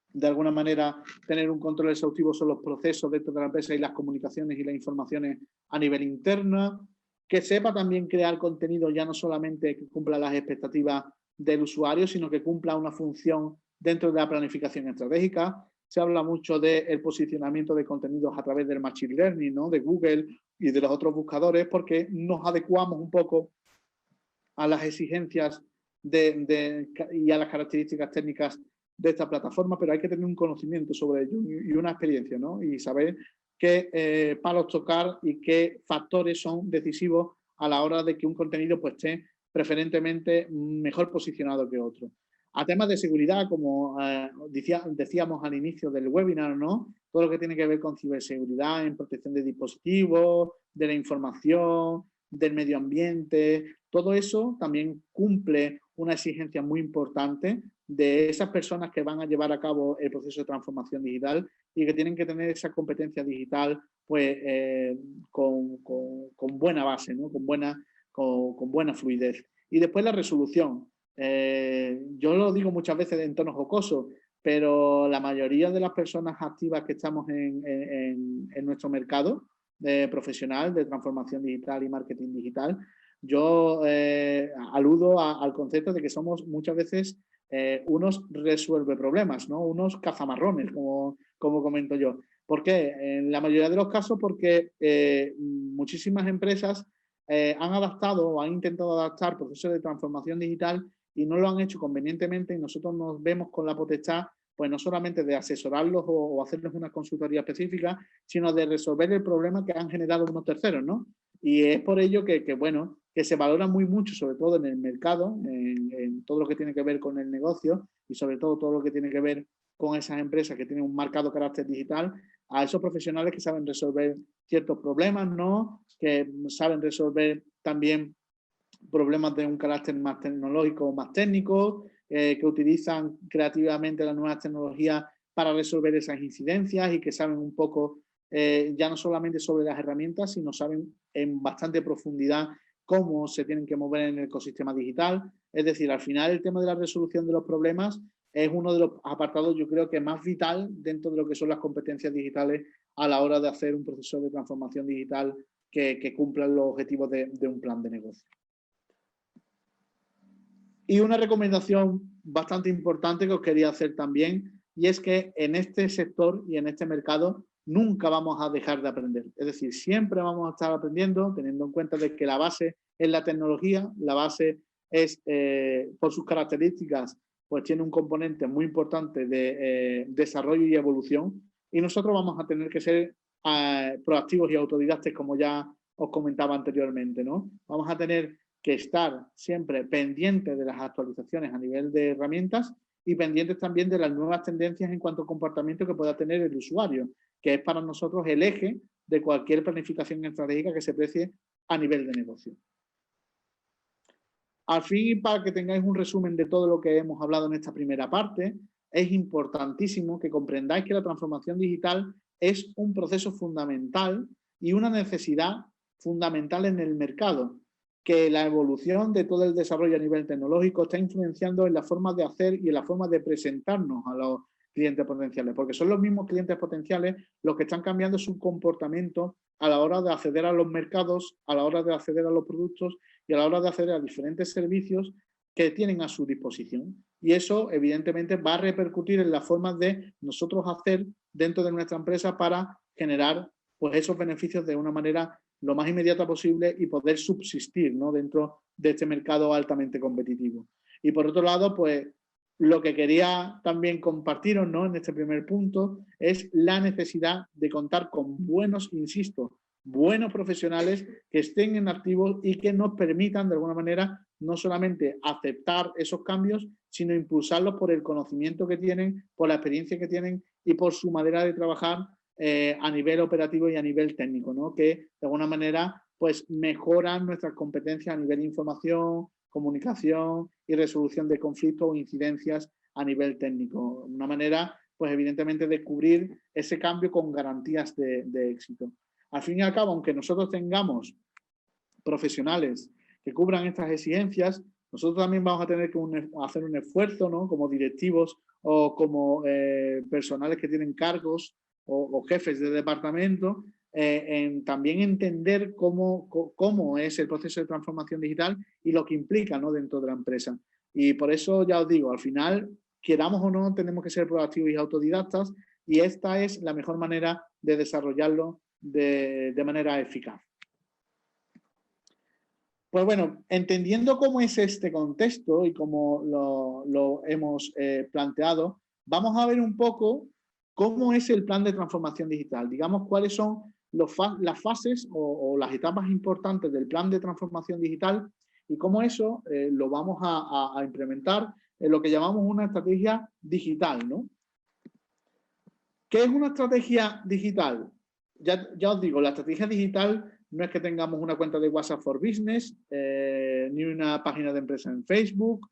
de alguna manera, tener un control exhaustivo sobre los procesos dentro de la empresa y las comunicaciones y las informaciones a nivel interno, que sepa también crear contenido ya no solamente que cumpla las expectativas del usuario, sino que cumpla una función dentro de la planificación estratégica. Se habla mucho del posicionamiento de contenidos a través del Machine Learning, ¿no? De Google y de los otros buscadores, porque nos adecuamos un poco a las exigencias y a las características técnicas de esta plataforma, pero hay que tener un conocimiento sobre ello y una experiencia, ¿no? Y saber qué palos tocar y qué factores son decisivos a la hora de que un contenido pues, esté preferentemente mejor posicionado que otro. A temas de seguridad, como decíamos al inicio del webinar, ¿no? Todo lo que tiene que ver con ciberseguridad, en protección de dispositivos, de la información, del medio ambiente, todo eso también cumple una exigencia muy importante de esas personas que van a llevar a cabo el proceso de transformación digital y que tienen que tener esa competencia digital pues, con buena base, ¿no? con buena fluidez. Y después la resolución. Yo lo digo muchas veces en tono jocoso, pero la mayoría de las personas activas que estamos en nuestro mercado profesional de transformación digital y marketing digital, yo aludo al concepto de que somos muchas veces unos resuelve problemas, ¿no? Unos cazamarrones, como comento yo. ¿Por qué? En la mayoría de los casos porque muchísimas empresas han adaptado o han intentado adaptar procesos de transformación digital y no lo han hecho convenientemente y nosotros nos vemos con la potestad pues no solamente de asesorarlos o hacerles una consultoría específica, sino de resolver el problema que han generado unos terceros, ¿no? Y es por ello bueno, que se valora muy mucho, sobre todo en el mercado, en todo lo que tiene que ver con el negocio y sobre todo lo que tiene que ver con esas empresas que tienen un marcado carácter digital, a esos profesionales que saben resolver ciertos problemas, ¿no? Que saben resolver también problemas de un carácter más tecnológico o más técnico, que utilizan creativamente las nuevas tecnologías para resolver esas incidencias y que saben un poco ya no solamente sobre las herramientas, sino saben en bastante profundidad cómo se tienen que mover en el ecosistema digital. Es decir, al final el tema de la resolución de los problemas es uno de los apartados, yo creo que más vital dentro de lo que son las competencias digitales a la hora de hacer un proceso de transformación digital que cumplan los objetivos de un plan de negocio. Y una recomendación bastante importante que os quería hacer también, y es que en este sector y en este mercado nunca vamos a dejar de aprender. Es decir, siempre vamos a estar aprendiendo, teniendo en cuenta de que la base es la tecnología, la base es, por sus características, pues tiene un componente muy importante de desarrollo y evolución, y nosotros vamos a tener que ser proactivos y autodidactas, como ya os comentaba anteriormente, ¿no? Vamos a tener que estar siempre pendientes de las actualizaciones a nivel de herramientas y pendientes también de las nuevas tendencias en cuanto al comportamiento que pueda tener el usuario, que es para nosotros el eje de cualquier planificación estratégica que se precie a nivel de negocio. Al fin, para que tengáis un resumen de todo lo que hemos hablado en esta primera parte, es importantísimo que comprendáis que la transformación digital es un proceso fundamental y una necesidad fundamental en el mercado, que la evolución de todo el desarrollo a nivel tecnológico está influenciando en la forma de hacer y en la forma de presentarnos a los clientes potenciales, porque son los mismos clientes potenciales los que están cambiando su comportamiento a la hora de acceder a los mercados, a la hora de acceder a los productos y a la hora de acceder a diferentes servicios que tienen a su disposición. Y eso, evidentemente, va a repercutir en la forma de nosotros hacer dentro de nuestra empresa para generar pues, esos beneficios de una manera lo más inmediata posible y poder subsistir, ¿no? Dentro de este mercado altamente competitivo. Y por otro lado, pues lo que quería también compartiros, ¿no? En este primer punto es la necesidad de contar con buenos, insisto, buenos profesionales que estén en activo y que nos permitan de alguna manera no solamente aceptar esos cambios, sino impulsarlos por el conocimiento que tienen, por la experiencia que tienen y por su manera de trabajar a nivel operativo y a nivel técnico, ¿no? Que de alguna manera pues mejoran nuestras competencias a nivel de información, comunicación y resolución de conflictos o incidencias a nivel técnico. Una manera, pues evidentemente, de cubrir ese cambio con garantías de éxito. Al fin y al cabo, aunque nosotros tengamos profesionales que cubran estas exigencias, nosotros también vamos a tener que hacer un esfuerzo, ¿no? Como directivos o como personales que tienen cargos o jefes de departamento, en también entender cómo es el proceso de transformación digital y lo que implica, ¿no? Dentro de la empresa. Y por eso ya os digo, al final, queramos o no, tenemos que ser proactivos y autodidactas y esta es la mejor manera de desarrollarlo de manera eficaz. Pues bueno, entendiendo cómo es este contexto y cómo lo hemos planteado, vamos a ver un poco cómo es el plan de transformación digital. Digamos, cuáles son las fases o las etapas importantes del plan de transformación digital y cómo eso lo vamos a implementar en lo que llamamos una estrategia digital, ¿no? ¿Qué es una estrategia digital? Ya os digo, la estrategia digital no es que tengamos una cuenta de WhatsApp for Business, ni una página de empresa en Facebook.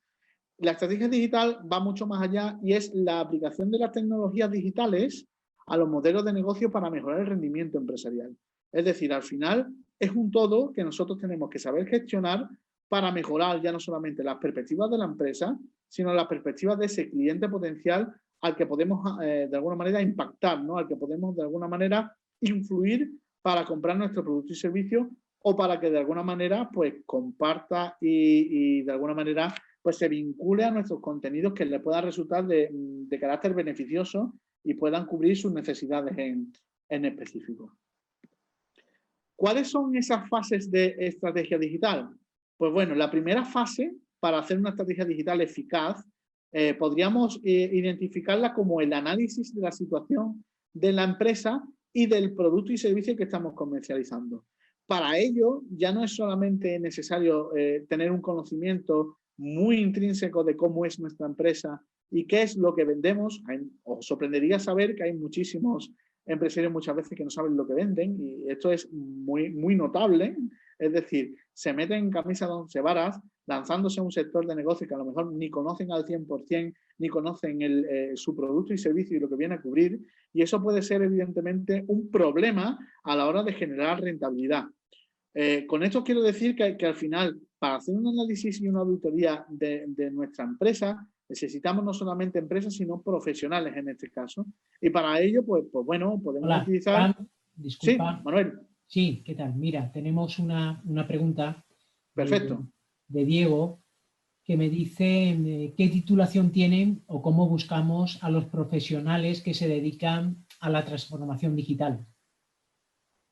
La estrategia digital va mucho más allá y es la aplicación de las tecnologías digitales a los modelos de negocio para mejorar el rendimiento empresarial. Es decir, al final es un todo que nosotros tenemos que saber gestionar para mejorar ya no solamente las perspectivas de la empresa, sino las perspectivas de ese cliente potencial al que podemos de alguna manera impactar, ¿no? Al que podemos de alguna manera influir para comprar nuestro producto y servicio o para que de alguna manera pues comparta y de alguna manera pues se vincule a nuestros contenidos que le puedan resultar de carácter beneficioso y puedan cubrir sus necesidades en específico. ¿Cuáles son esas fases de estrategia digital? Pues bueno, la primera fase para hacer una estrategia digital eficaz podríamos identificarla como el análisis de la situación de la empresa y del producto y servicio que estamos comercializando. Para ello, ya no es solamente necesario tener un conocimiento muy intrínseco de cómo es nuestra empresa y qué es lo que vendemos. Os sorprendería saber que hay muchísimos empresarios muchas veces que no saben lo que venden y esto es muy notable. Es decir, se meten en camisa de 11 varas lanzándose a un sector de negocio que a lo mejor ni conocen al 100%, ni conocen su producto y servicio y lo que viene a cubrir, y eso puede ser evidentemente un problema a la hora de generar rentabilidad. Con esto quiero decir que al final, para hacer un análisis y una auditoría de nuestra empresa, necesitamos no solamente empresas, sino profesionales en este caso. Y para ello, pues bueno, podemos utilizar... Fran, disculpa. Sí, Manuel. Sí, ¿qué tal? Mira, tenemos una pregunta. Perfecto. De Diego, que me dice qué titulación tienen o cómo buscamos a los profesionales que se dedican a la transformación digital.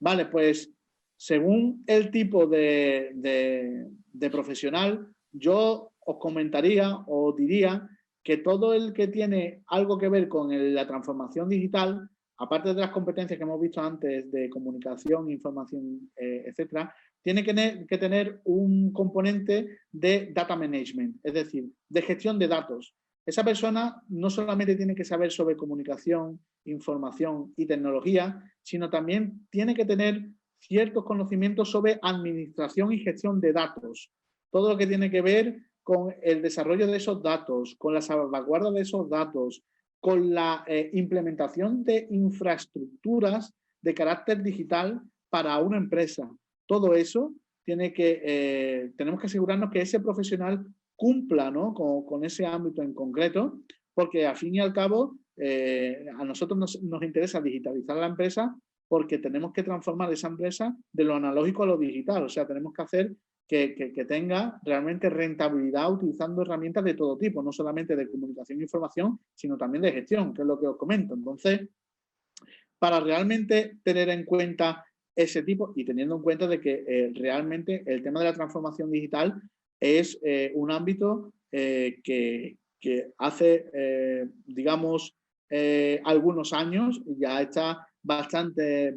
Vale, pues según el tipo de profesional, yo os comentaría o diría que todo el que tiene algo que ver con la transformación digital, aparte de las competencias que hemos visto antes de comunicación, información, etcétera, tiene que tener un componente de data management, es decir, de gestión de datos. Esa persona no solamente tiene que saber sobre comunicación, información y tecnología, sino también tiene que tener ciertos conocimientos sobre administración y gestión de datos. Todo lo que tiene que ver con el desarrollo de esos datos, con la salvaguarda de esos datos, con la implementación de infraestructuras de carácter digital para una empresa. Todo eso tenemos que asegurarnos que ese profesional cumpla, ¿no? con ese ámbito en concreto, porque al fin y al cabo a nosotros nos interesa digitalizar la empresa porque tenemos que transformar esa empresa de lo analógico a lo digital. O sea, tenemos que hacer que tenga realmente rentabilidad utilizando herramientas de todo tipo, no solamente de comunicación e información, sino también de gestión, que es lo que os comento. Entonces, para realmente tener en cuenta ese tipo y teniendo en cuenta de que realmente el tema de la transformación digital es un ámbito que hace, digamos, algunos años ya está bastante,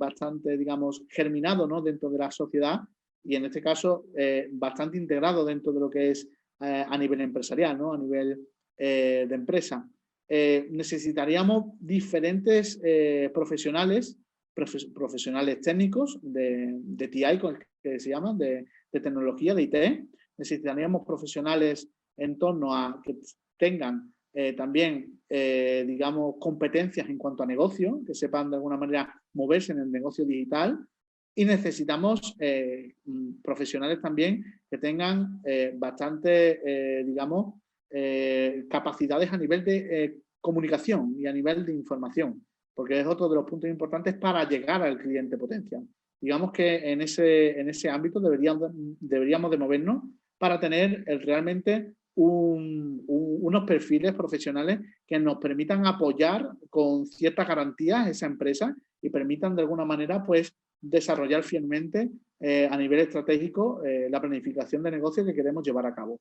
digamos, germinado, ¿no? dentro de la sociedad y en este caso bastante integrado dentro de lo que es a nivel empresarial, ¿no? A nivel de empresa. Necesitaríamos diferentes profesionales técnicos de TI, que se llaman, de tecnología, de IT. Necesitaríamos profesionales en torno a que tengan también, digamos, competencias en cuanto a negocio, que sepan de alguna manera moverse en el negocio digital. Y necesitamos profesionales también que tengan bastante, digamos, capacidades a nivel de comunicación y a nivel de información, porque es otro de los puntos importantes para llegar al cliente potencial. Digamos que en ese ámbito deberíamos de movernos para tener realmente unos perfiles profesionales que nos permitan apoyar con ciertas garantías esa empresa y permitan de alguna manera pues desarrollar fielmente a nivel estratégico la planificación de negocio que queremos llevar a cabo.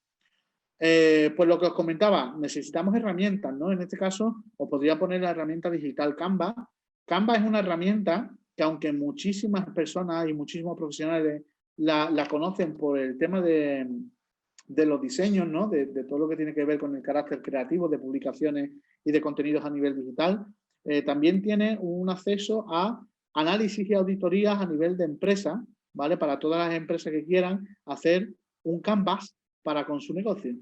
Pues lo que os comentaba, necesitamos herramientas, ¿no? En este caso, os podría poner la herramienta digital Canva. Canva es una herramienta que, aunque muchísimas personas y muchísimos profesionales la conocen por el tema de los diseños, ¿no? De todo lo que tiene que ver con el carácter creativo de publicaciones y de contenidos a nivel digital, también tiene un acceso a análisis y auditorías a nivel de empresa, ¿vale? Para todas las empresas que quieran hacer un canvas para con su negocio.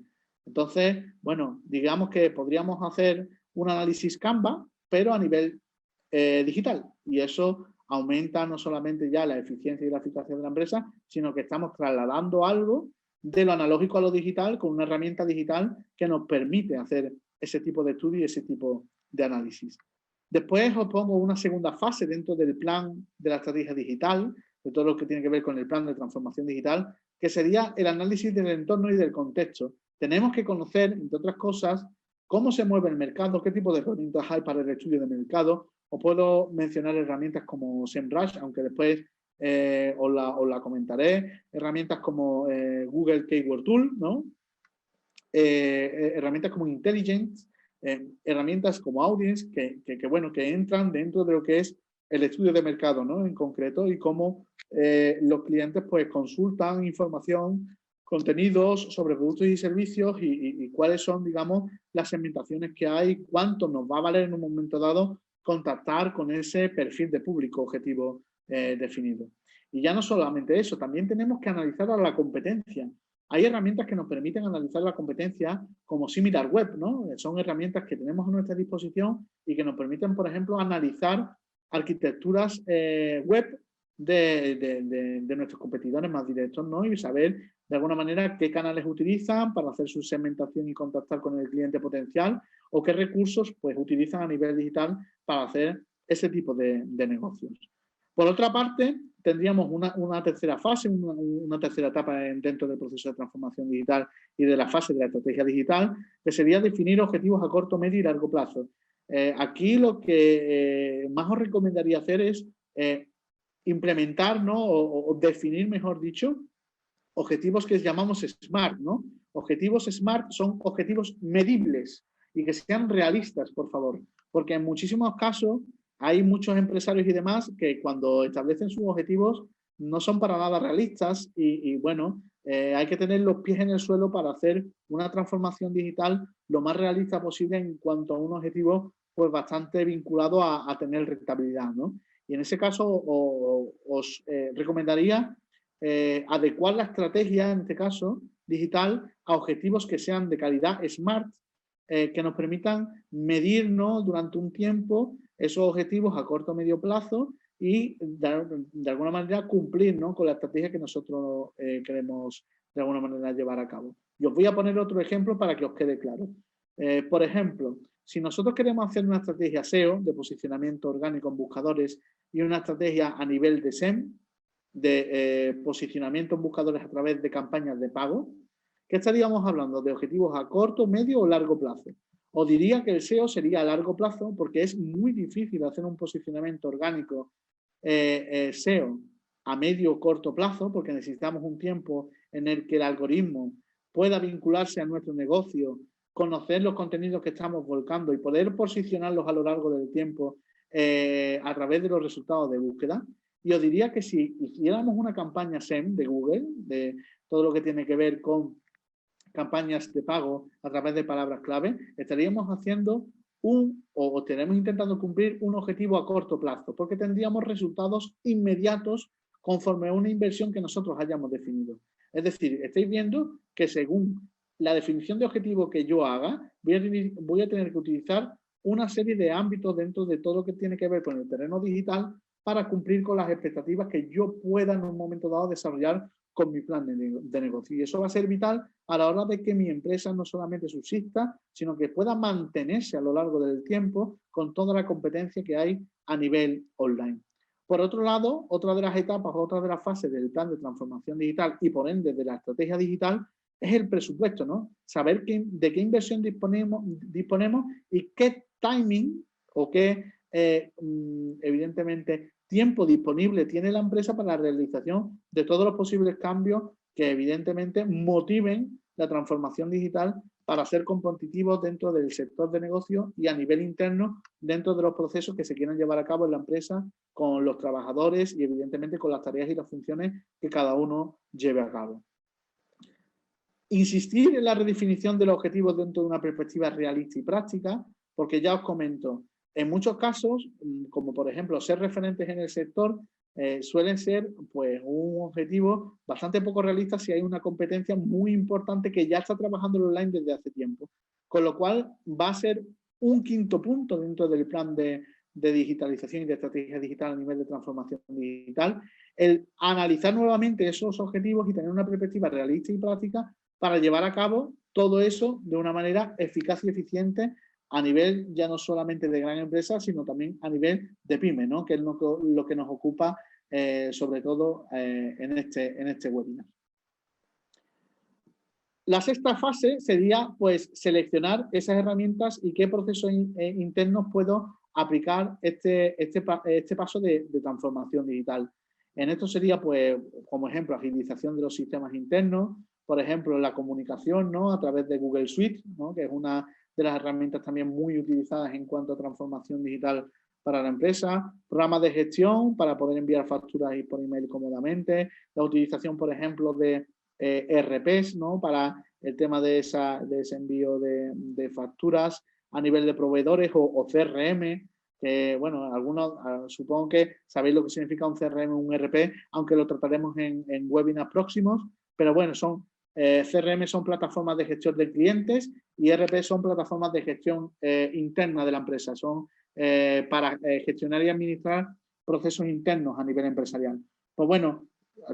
Entonces, bueno, digamos que podríamos hacer un análisis Canva, pero a nivel digital. Y eso aumenta no solamente ya la eficiencia y la eficacia de la empresa, sino que estamos trasladando algo de lo analógico a lo digital con una herramienta digital que nos permite hacer ese tipo de estudio y ese tipo de análisis. Después os pongo una segunda fase dentro del plan de la estrategia digital, de todo lo que tiene que ver con el plan de transformación digital, que sería el análisis del entorno y del contexto. Tenemos que conocer, entre otras cosas, cómo se mueve el mercado, qué tipo de herramientas hay para el estudio de mercado. Os puedo mencionar herramientas como SEMrush, aunque después os la comentaré. Herramientas como Google Keyword Tool, ¿no? Herramientas como Intelligent, herramientas como Audience, que entran dentro de lo que es el estudio de mercado, ¿no? En concreto, y cómo los clientes pues consultan información, contenidos sobre productos y servicios y cuáles son, digamos, las segmentaciones que hay, cuánto nos va a valer en un momento dado contactar con ese perfil de público objetivo definido. Y ya no solamente eso, también tenemos que analizar a la competencia. Hay herramientas que nos permiten analizar la competencia como SimilarWeb, ¿no? Son herramientas que tenemos a nuestra disposición y que nos permiten, por ejemplo, analizar arquitecturas web de nuestros competidores más directos, ¿no? Y saber de alguna manera qué canales utilizan para hacer su segmentación y contactar con el cliente potencial o qué recursos pues utilizan a nivel digital para hacer ese tipo de negocios. Por otra parte, tendríamos una tercera fase, una tercera etapa dentro del proceso de transformación digital y de la fase de la estrategia digital, que sería definir objetivos a corto, medio y largo plazo. Aquí lo que más os recomendaría hacer es implementar, ¿no? o definir, mejor dicho, objetivos que llamamos SMART, ¿no? Objetivos SMART son objetivos medibles y que sean realistas, por favor, porque en muchísimos casos hay muchos empresarios y demás que cuando establecen sus objetivos no son para nada realistas y bueno, hay que tener los pies en el suelo para hacer una transformación digital lo más realista posible en cuanto a un objetivo pues bastante vinculado a tener rentabilidad, ¿no? Y en ese caso os recomendaría adecuar la estrategia, en este caso, digital, a objetivos que sean de calidad SMART, que nos permitan medirnos durante un tiempo esos objetivos a corto o medio plazo y de alguna manera cumplir, ¿no? Con la estrategia que nosotros queremos de alguna manera llevar a cabo. Y os voy a poner otro ejemplo para que os quede claro. Por ejemplo, si nosotros queremos hacer una estrategia SEO de posicionamiento orgánico en buscadores y una estrategia a nivel de SEM, de posicionamiento en buscadores a través de campañas de pago, ¿qué estaríamos hablando? ¿De objetivos a corto, medio o largo plazo? Os diría que el SEO sería a largo plazo porque es muy difícil hacer un posicionamiento orgánico SEO a medio o corto plazo porque necesitamos un tiempo en el que el algoritmo pueda vincularse a nuestro negocio, conocer los contenidos que estamos volcando y poder posicionarlos a lo largo del tiempo a través de los resultados de búsqueda. Y os diría que si hiciéramos una campaña SEM de Google, de todo lo que tiene que ver con campañas de pago a través de palabras clave, estaríamos haciendo o estaremos intentando cumplir un objetivo a corto plazo, porque tendríamos resultados inmediatos conforme a una inversión que nosotros hayamos definido. Es decir, estáis viendo que según la definición de objetivo que yo haga, voy a tener que utilizar una serie de ámbitos dentro de todo lo que tiene que ver con el terreno digital para cumplir con las expectativas que yo pueda en un momento dado desarrollar con mi plan de negocio. Y eso va a ser vital a la hora de que mi empresa no solamente subsista, sino que pueda mantenerse a lo largo del tiempo con toda la competencia que hay a nivel online. Por otro lado, otra de las etapas, otra de las fases del plan de transformación digital y por ende de la estrategia digital es el presupuesto, ¿no? Saber de qué inversión disponemos y qué timing o qué, evidentemente, tiempo disponible tiene la empresa para la realización de todos los posibles cambios que evidentemente motiven la transformación digital para ser competitivos dentro del sector de negocio y a nivel interno dentro de los procesos que se quieran llevar a cabo en la empresa con los trabajadores y evidentemente con las tareas y las funciones que cada uno lleve a cabo. Insistir en la redefinición de los objetivos dentro de una perspectiva realista y práctica, porque ya os comento, en muchos casos, como por ejemplo ser referentes en el sector, suelen ser pues, un objetivo bastante poco realista si hay una competencia muy importante que ya está trabajando en online desde hace tiempo. Con lo cual va a ser un quinto punto dentro del plan de digitalización y de estrategia digital a nivel de transformación digital, el analizar nuevamente esos objetivos y tener una perspectiva realista y práctica para llevar a cabo todo eso de una manera eficaz y eficiente a nivel ya no solamente de gran empresa, sino también a nivel de pyme, ¿no? Que es lo que nos ocupa sobre todo en este webinar. La sexta fase sería pues, seleccionar esas herramientas y qué procesos internos puedo aplicar este paso de transformación digital. En esto sería, pues, como ejemplo, agilización de los sistemas internos, por ejemplo, la comunicación, ¿no? A través de Google Suite, ¿no? Que es una de las herramientas también muy utilizadas en cuanto a transformación digital para la empresa, programas de gestión para poder enviar facturas por email cómodamente, la utilización, por ejemplo, de ERPs, ¿no? Para el tema de ese envío de facturas a nivel de proveedores o CRM, que bueno, algunos supongo que sabéis lo que significa un CRM, un ERP, aunque lo trataremos en webinars próximos, pero bueno, CRM son plataformas de gestión de clientes y ERP son plataformas de gestión interna de la empresa, son para gestionar y administrar procesos internos a nivel empresarial. Pues bueno,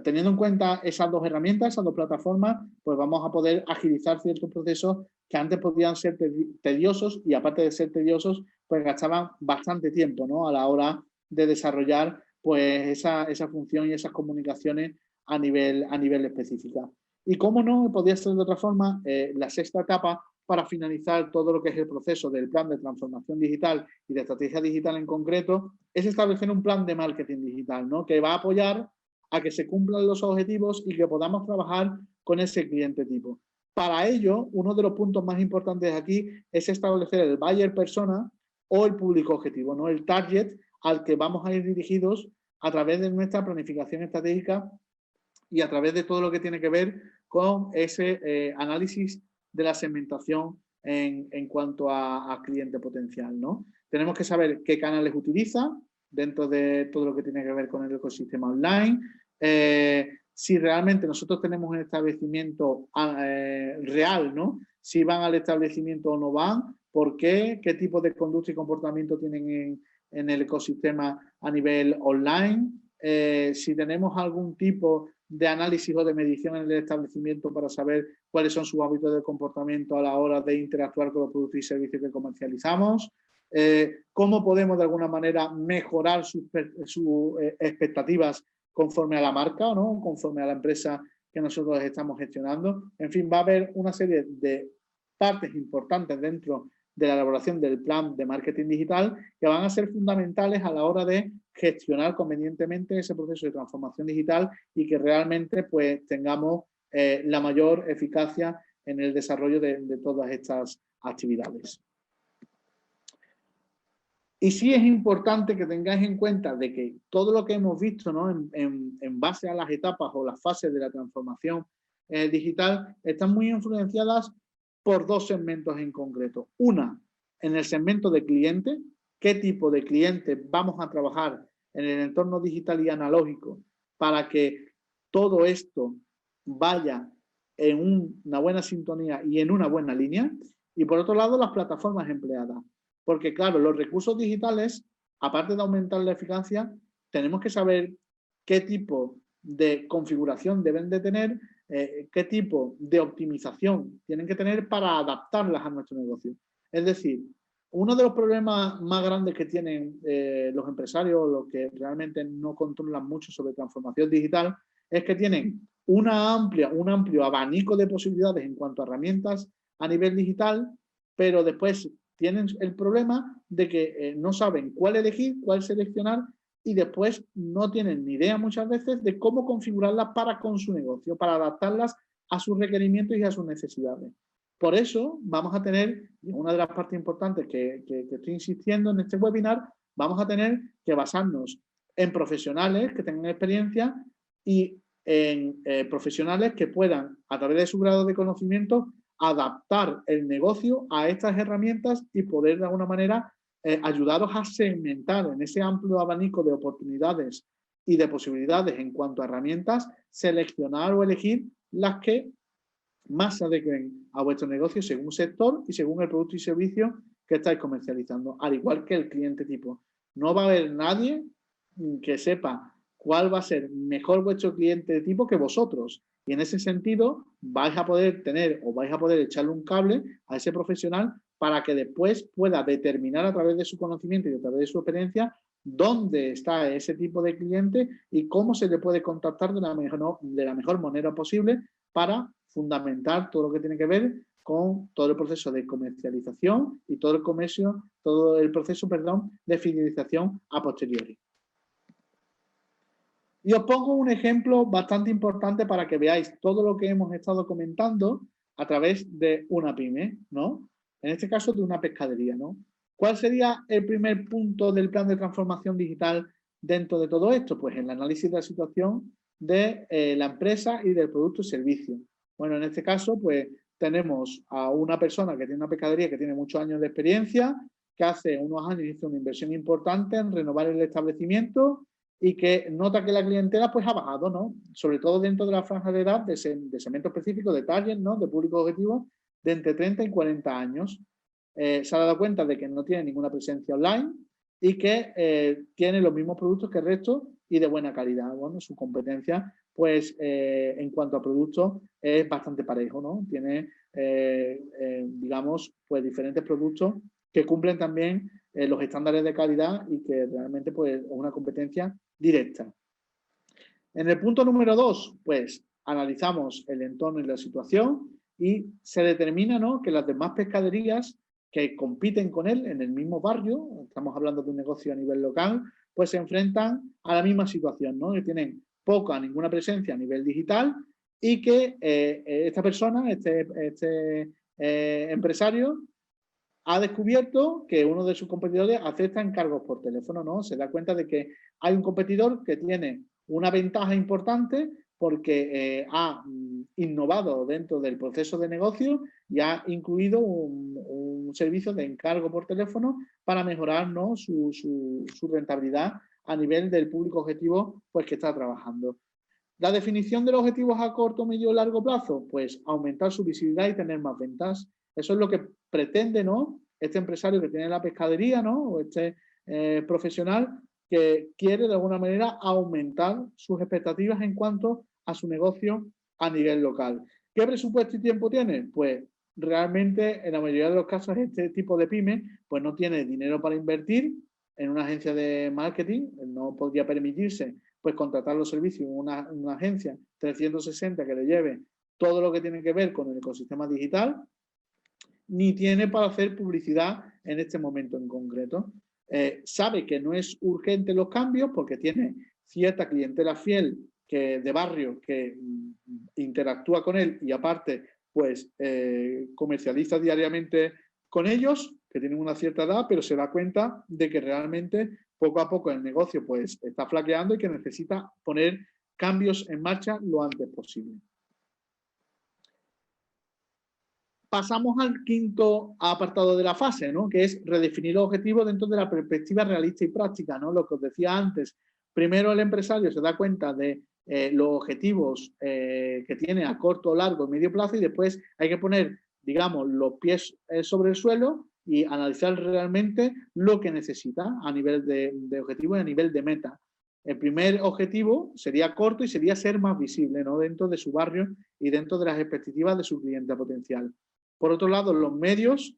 teniendo en cuenta esas dos herramientas, esas dos plataformas, pues vamos a poder agilizar ciertos procesos que antes podían ser tediosos y aparte de ser tediosos, pues gastaban bastante tiempo, ¿no? A la hora de desarrollar pues esa función y esas comunicaciones a nivel específica. Y cómo no, podría ser de otra forma, la sexta etapa para finalizar todo lo que es el proceso del plan de transformación digital y de estrategia digital en concreto, es establecer un plan de marketing digital, ¿no? Que va a apoyar a que se cumplan los objetivos y que podamos trabajar con ese cliente tipo. Para ello, uno de los puntos más importantes aquí es establecer el buyer persona o el público objetivo, ¿no? El target al que vamos a ir dirigidos a través de nuestra planificación estratégica y a través de todo lo que tiene que ver con ese análisis de la segmentación en cuanto a cliente potencial, ¿no? Tenemos que saber qué canales utiliza dentro de todo lo que tiene que ver con el ecosistema online, si realmente nosotros tenemos un establecimiento real, ¿no? Si van al establecimiento o no van, por qué tipo de conducta y comportamiento tienen en el ecosistema a nivel online, si tenemos algún tipo de análisis o de medición en el establecimiento para saber cuáles son sus hábitos de comportamiento a la hora de interactuar con los productos y servicios que comercializamos, cómo podemos de alguna manera mejorar sus expectativas conforme a la marca, ¿no? Conforme a la empresa que nosotros estamos gestionando. En fin, va a haber una serie de partes importantes dentro de la elaboración del plan de marketing digital que van a ser fundamentales a la hora de gestionar convenientemente ese proceso de transformación digital y que realmente pues, tengamos la mayor eficacia en el desarrollo de todas estas actividades. Y sí es importante que tengáis en cuenta de que todo lo que hemos visto, ¿no? en base a las etapas o las fases de la transformación digital están muy influenciadas por dos segmentos en concreto. Una, en el segmento de cliente, qué tipo de cliente vamos a trabajar en el entorno digital y analógico para que todo esto vaya en una buena sintonía y en una buena línea. Y por otro lado, las plataformas empleadas. Porque claro, los recursos digitales, aparte de aumentar la eficacia, tenemos que saber qué tipo de configuración deben de tener, qué tipo de optimización tienen que tener para adaptarlas a nuestro negocio. Es decir, uno de los problemas más grandes que tienen los empresarios, los que realmente no controlan mucho sobre transformación digital, es que tienen un amplio abanico de posibilidades en cuanto a herramientas a nivel digital, pero después tienen el problema de que no saben cuál elegir, cuál seleccionar y después no tienen ni idea muchas veces de cómo configurarlas para con su negocio, para adaptarlas a sus requerimientos y a sus necesidades. Por eso vamos a tener, y una de las partes importantes que estoy insistiendo en este webinar, vamos a tener que basarnos en profesionales que tengan experiencia y en profesionales que puedan, a través de su grado de conocimiento, adaptar el negocio a estas herramientas y poder de alguna manera ayudaros a segmentar en ese amplio abanico de oportunidades y de posibilidades en cuanto a herramientas, seleccionar o elegir las que más se adecuen a vuestro negocio según sector y según el producto y servicio que estáis comercializando, al igual que el cliente tipo. No va a haber nadie que sepa cuál va a ser mejor vuestro cliente tipo que vosotros. Y en ese sentido vais a poder tener o vais a poder echarle un cable a ese profesional para que después pueda determinar a través de su conocimiento y a través de su experiencia dónde está ese tipo de cliente y cómo se le puede contactar de la mejor manera posible para fundamentar todo lo que tiene que ver con todo el proceso de comercialización y todo el proceso de fidelización a posteriori. Y os pongo un ejemplo bastante importante para que veáis todo lo que hemos estado comentando a través de una pyme, ¿no? En este caso de una pescadería, ¿no? ¿Cuál sería el primer punto del plan de transformación digital dentro de todo esto? Pues el análisis de la situación de la empresa y del producto y servicio. Bueno, en este caso, pues tenemos a una persona que tiene una pescadería que tiene muchos años de experiencia, que hace unos años hizo una inversión importante en renovar el establecimiento y que nota que la clientela pues ha bajado, ¿no? Sobre todo dentro de la franja de edad de segmento específico, de target, ¿no? De público objetivo, de entre 30 y 40 años. Se ha dado cuenta de que no tiene ninguna presencia online y que tiene los mismos productos que el resto y de buena calidad. Bueno, su competencia, pues, en cuanto a productos, es bastante parejo, ¿no? Tiene, digamos, pues diferentes productos que cumplen también los estándares de calidad y que realmente, pues, es una competencia directa. En el punto número 2, pues, analizamos el entorno y la situación y se determina, ¿no?, que las demás pescaderías que compiten con él en el mismo barrio, estamos hablando de un negocio a nivel local, pues se enfrentan a la misma situación, ¿no? Que tienen poca, ninguna presencia a nivel digital y que esta persona, este empresario, ha descubierto que uno de sus competidores acepta encargos por teléfono, ¿no? Se da cuenta de que hay un competidor que tiene una ventaja importante porque ha innovado dentro del proceso de negocio y ha incluido un servicio de encargo por teléfono para mejorar, ¿no?, su rentabilidad a nivel del público objetivo pues, que está trabajando. La definición de los objetivos a corto, medio y largo plazo, pues aumentar su visibilidad y tener más ventas. Eso es lo que pretende, ¿no?, este empresario que tiene la pescadería, ¿no?, o este profesional que quiere de alguna manera aumentar sus expectativas en cuanto a su negocio a nivel local. ¿Qué presupuesto y tiempo tiene? Pues realmente en la mayoría de los casos este tipo de pyme pues no tiene dinero para invertir en una agencia de marketing, no podría permitirse pues contratar los servicios en una agencia 360 que le lleve todo lo que tiene que ver con el ecosistema digital, ni tiene para hacer publicidad en este momento en concreto. Sabe que no es urgente los cambios porque tiene cierta clientela fiel de barrio que interactúa con él y aparte pues comercializa diariamente con ellos, que tienen una cierta edad, pero se da cuenta de que realmente poco a poco el negocio pues está flaqueando y que necesita poner cambios en marcha lo antes posible. Pasamos al quinto apartado de la fase, ¿no?, que es redefinir los objetivos dentro de la perspectiva realista y práctica, ¿no? Lo que os decía antes. Primero el empresario se da cuenta de los objetivos que tiene a corto, largo y medio plazo y después hay que poner, digamos, los pies sobre el suelo y analizar realmente lo que necesita a nivel de objetivo y a nivel de meta. El primer objetivo sería corto y sería ser más visible, ¿no?, dentro de su barrio y dentro de las expectativas de su cliente potencial. Por otro lado, los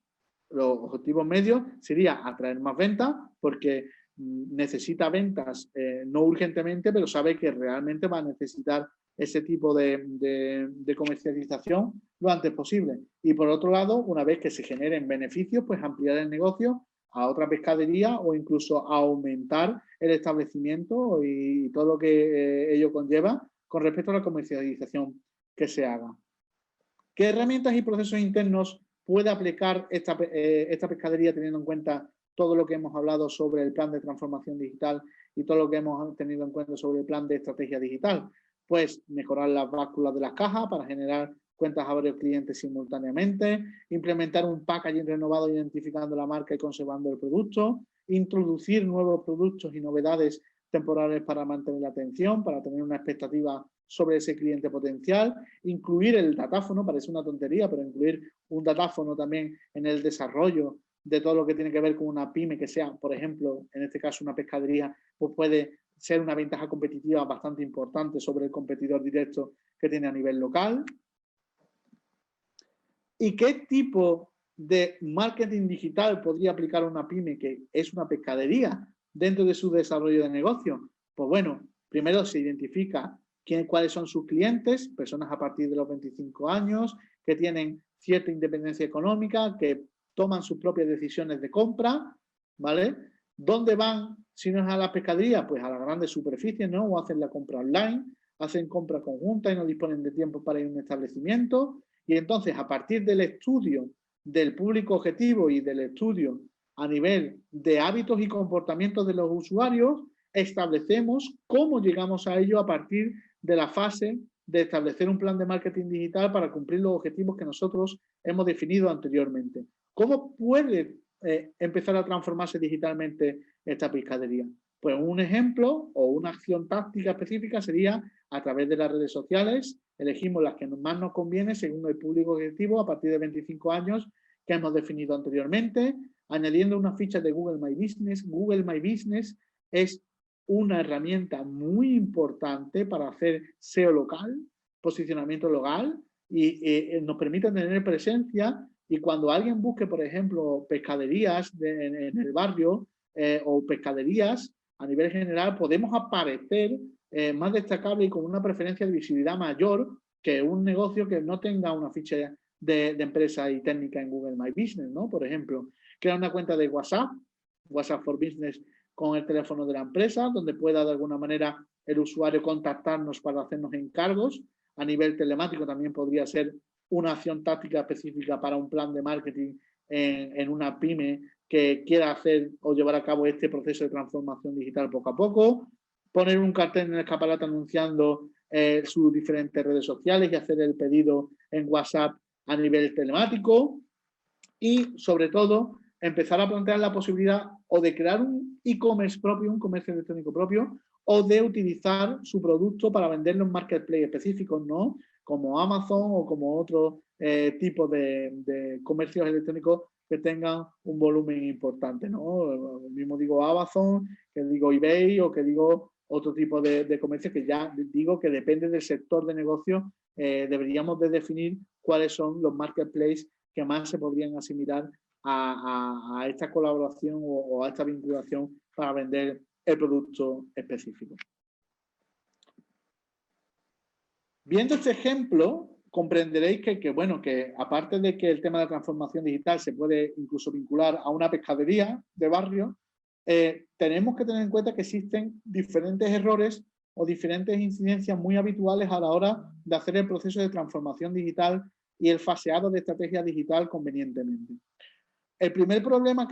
objetivos medios sería atraer más ventas porque necesita ventas no urgentemente, pero sabe que realmente va a necesitar ese tipo de comercialización lo antes posible. Y por otro lado, una vez que se generen beneficios, pues ampliar el negocio a otra pescadería o incluso aumentar el establecimiento y todo lo que ello conlleva con respecto a la comercialización que se haga. ¿Qué herramientas y procesos internos puede aplicar esta pescadería teniendo en cuenta todo lo que hemos hablado sobre el plan de transformación digital y todo lo que hemos tenido en cuenta sobre el plan de estrategia digital? Pues mejorar las básculas de las cajas para generar cuentas a varios clientes simultáneamente, implementar un packaging renovado identificando la marca y conservando el producto, introducir nuevos productos y novedades temporales para mantener la atención, para tener una expectativa sobre ese cliente potencial, incluir el datáfono, parece una tontería, pero incluir un datáfono también en el desarrollo de todo lo que tiene que ver con una pyme que sea, por ejemplo, en este caso una pescadería, pues puede ser una ventaja competitiva bastante importante sobre el competidor directo que tiene a nivel local. ¿Y qué tipo de marketing digital podría aplicar una pyme que es una pescadería dentro de su desarrollo de negocio? Pues bueno, primero se identifica cuáles son sus clientes, personas a partir de los 25 años, que tienen cierta independencia económica, que toman sus propias decisiones de compra, ¿vale? ¿Dónde van si no es a la pescadería? Pues a las grandes superficies, ¿no? O hacen la compra online, hacen compra conjunta y no disponen de tiempo para ir a un establecimiento. Y entonces, a partir del estudio del público objetivo y del estudio a nivel de hábitos y comportamientos de los usuarios, establecemos cómo llegamos a ello a partir de la fase de establecer un plan de marketing digital para cumplir los objetivos que nosotros hemos definido anteriormente. ¿Cómo puede empezar a transformarse digitalmente esta pescadería? Pues un ejemplo o una acción táctica específica sería a través de las redes sociales. Elegimos las que más nos conviene según el público objetivo a partir de 25 años que hemos definido anteriormente, añadiendo una ficha de Google My Business. Google My Business es una herramienta muy importante para hacer SEO local, posicionamiento local, y nos permite tener presencia. Y cuando alguien busque, por ejemplo, pescaderías en el barrio o pescaderías a nivel general, podemos aparecer más destacable y con una preferencia de visibilidad mayor que un negocio que no tenga una ficha de empresa y técnica en Google My Business, ¿no? Por ejemplo, crear una cuenta de WhatsApp, WhatsApp for Business, con el teléfono de la empresa, donde pueda de alguna manera el usuario contactarnos para hacernos encargos. A nivel telemático también podría ser una acción táctica específica para un plan de marketing en una pyme que quiera hacer o llevar a cabo este proceso de transformación digital poco a poco. Poner un cartel en el escaparate anunciando sus diferentes redes sociales y hacer el pedido en WhatsApp a nivel telemático. Y sobre todo, empezar a plantear la posibilidad o de crear un e-commerce propio, un comercio electrónico propio, o de utilizar su producto para venderlo en marketplace específicos, ¿no? Como Amazon o como otro tipo de comercios electrónicos que tengan un volumen importante, ¿no? Mismo digo Amazon, que digo eBay o que digo otro tipo de comercio que ya digo que depende del sector de negocio. Deberíamos de definir cuáles son los marketplaces que más se podrían asimilar a esta colaboración o a esta vinculación para vender el producto específico. Viendo este ejemplo, comprenderéis que aparte de que el tema de la transformación digital se puede incluso vincular a una pescadería de barrio, tenemos que tener en cuenta que existen diferentes errores o diferentes incidencias muy habituales a la hora de hacer el proceso de transformación digital y el faseado de estrategia digital convenientemente. El primer problema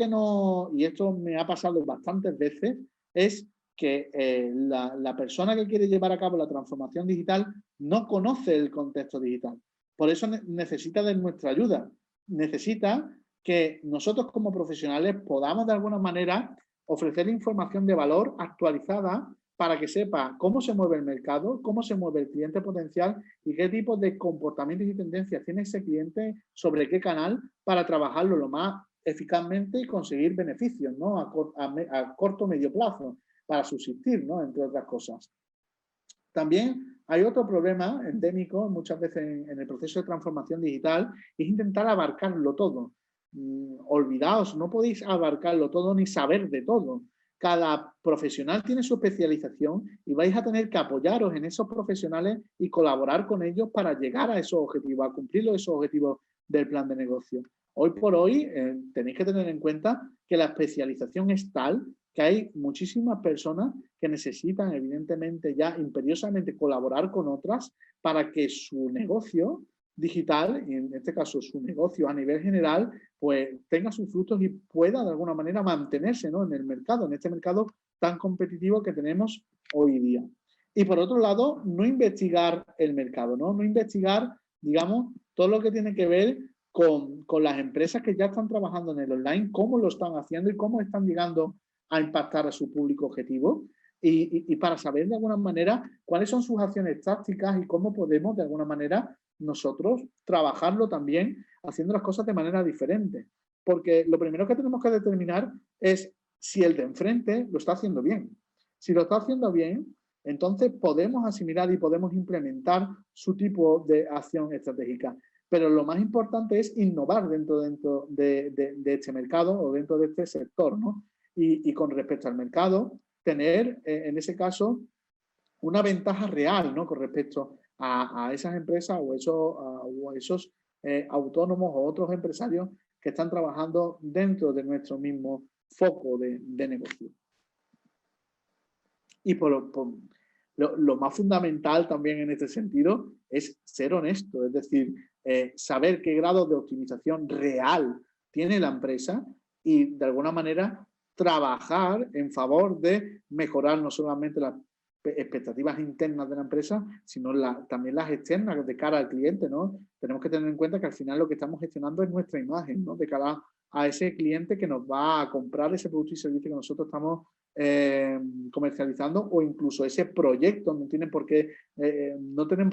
y esto me ha pasado bastantes veces, es que la persona que quiere llevar a cabo la transformación digital no conoce el contexto digital. Por eso necesita de nuestra ayuda. Necesita que nosotros como profesionales podamos de alguna manera ofrecer información de valor actualizada para que sepa cómo se mueve el mercado, cómo se mueve el cliente potencial y qué tipo de comportamientos y tendencias tiene ese cliente, sobre qué canal, para trabajarlo lo más eficazmente y conseguir beneficios, ¿no? a corto o medio plazo para subsistir, ¿no? Entre otras cosas. También hay otro problema endémico muchas veces en el proceso de transformación digital, y es intentar abarcarlo todo. Olvidaos, no podéis abarcarlo todo ni saber de todo. Cada profesional tiene su especialización y vais a tener que apoyaros en esos profesionales y colaborar con ellos para llegar a esos objetivos, a cumplir esos objetivos del plan de negocio. Hoy por hoy tenéis que tener en cuenta que la especialización es tal que hay muchísimas personas que necesitan evidentemente ya imperiosamente colaborar con otras para que su negocio digital, y en este caso su negocio a nivel general, pues tenga sus frutos y pueda de alguna manera mantenerse, ¿no?, en el mercado, en este mercado tan competitivo que tenemos hoy día. Y por otro lado, no investigar el mercado, ¿no? No investigar, digamos, todo lo que tiene que ver con las empresas que ya están trabajando en el online, cómo lo están haciendo y cómo están llegando a impactar a su público objetivo. Y para saber de alguna manera cuáles son sus acciones tácticas y cómo podemos de alguna manera nosotros trabajarlo también haciendo las cosas de manera diferente. Porque lo primero que tenemos que determinar es si el de enfrente lo está haciendo bien. Si lo está haciendo bien, entonces podemos asimilar y podemos implementar su tipo de acción estratégica. Pero lo más importante es innovar dentro de este mercado o dentro de este sector, ¿no? Y con respecto al mercado, tener en ese caso una ventaja real, ¿no?, con respecto a esas empresas o esos autónomos o otros empresarios que están trabajando dentro de nuestro mismo foco de negocio. Y lo más fundamental también en este sentido es ser honesto, es decir, saber qué grado de optimización real tiene la empresa y de alguna manera trabajar en favor de mejorar no solamente las expectativas internas de la empresa, sino también las externas de cara al cliente, ¿no? Tenemos que tener en cuenta que al final lo que estamos gestionando es nuestra imagen, ¿no?, de cara a ese cliente que nos va a comprar ese producto y servicio que nosotros estamos comercializando, o incluso ese proyecto. No tenemos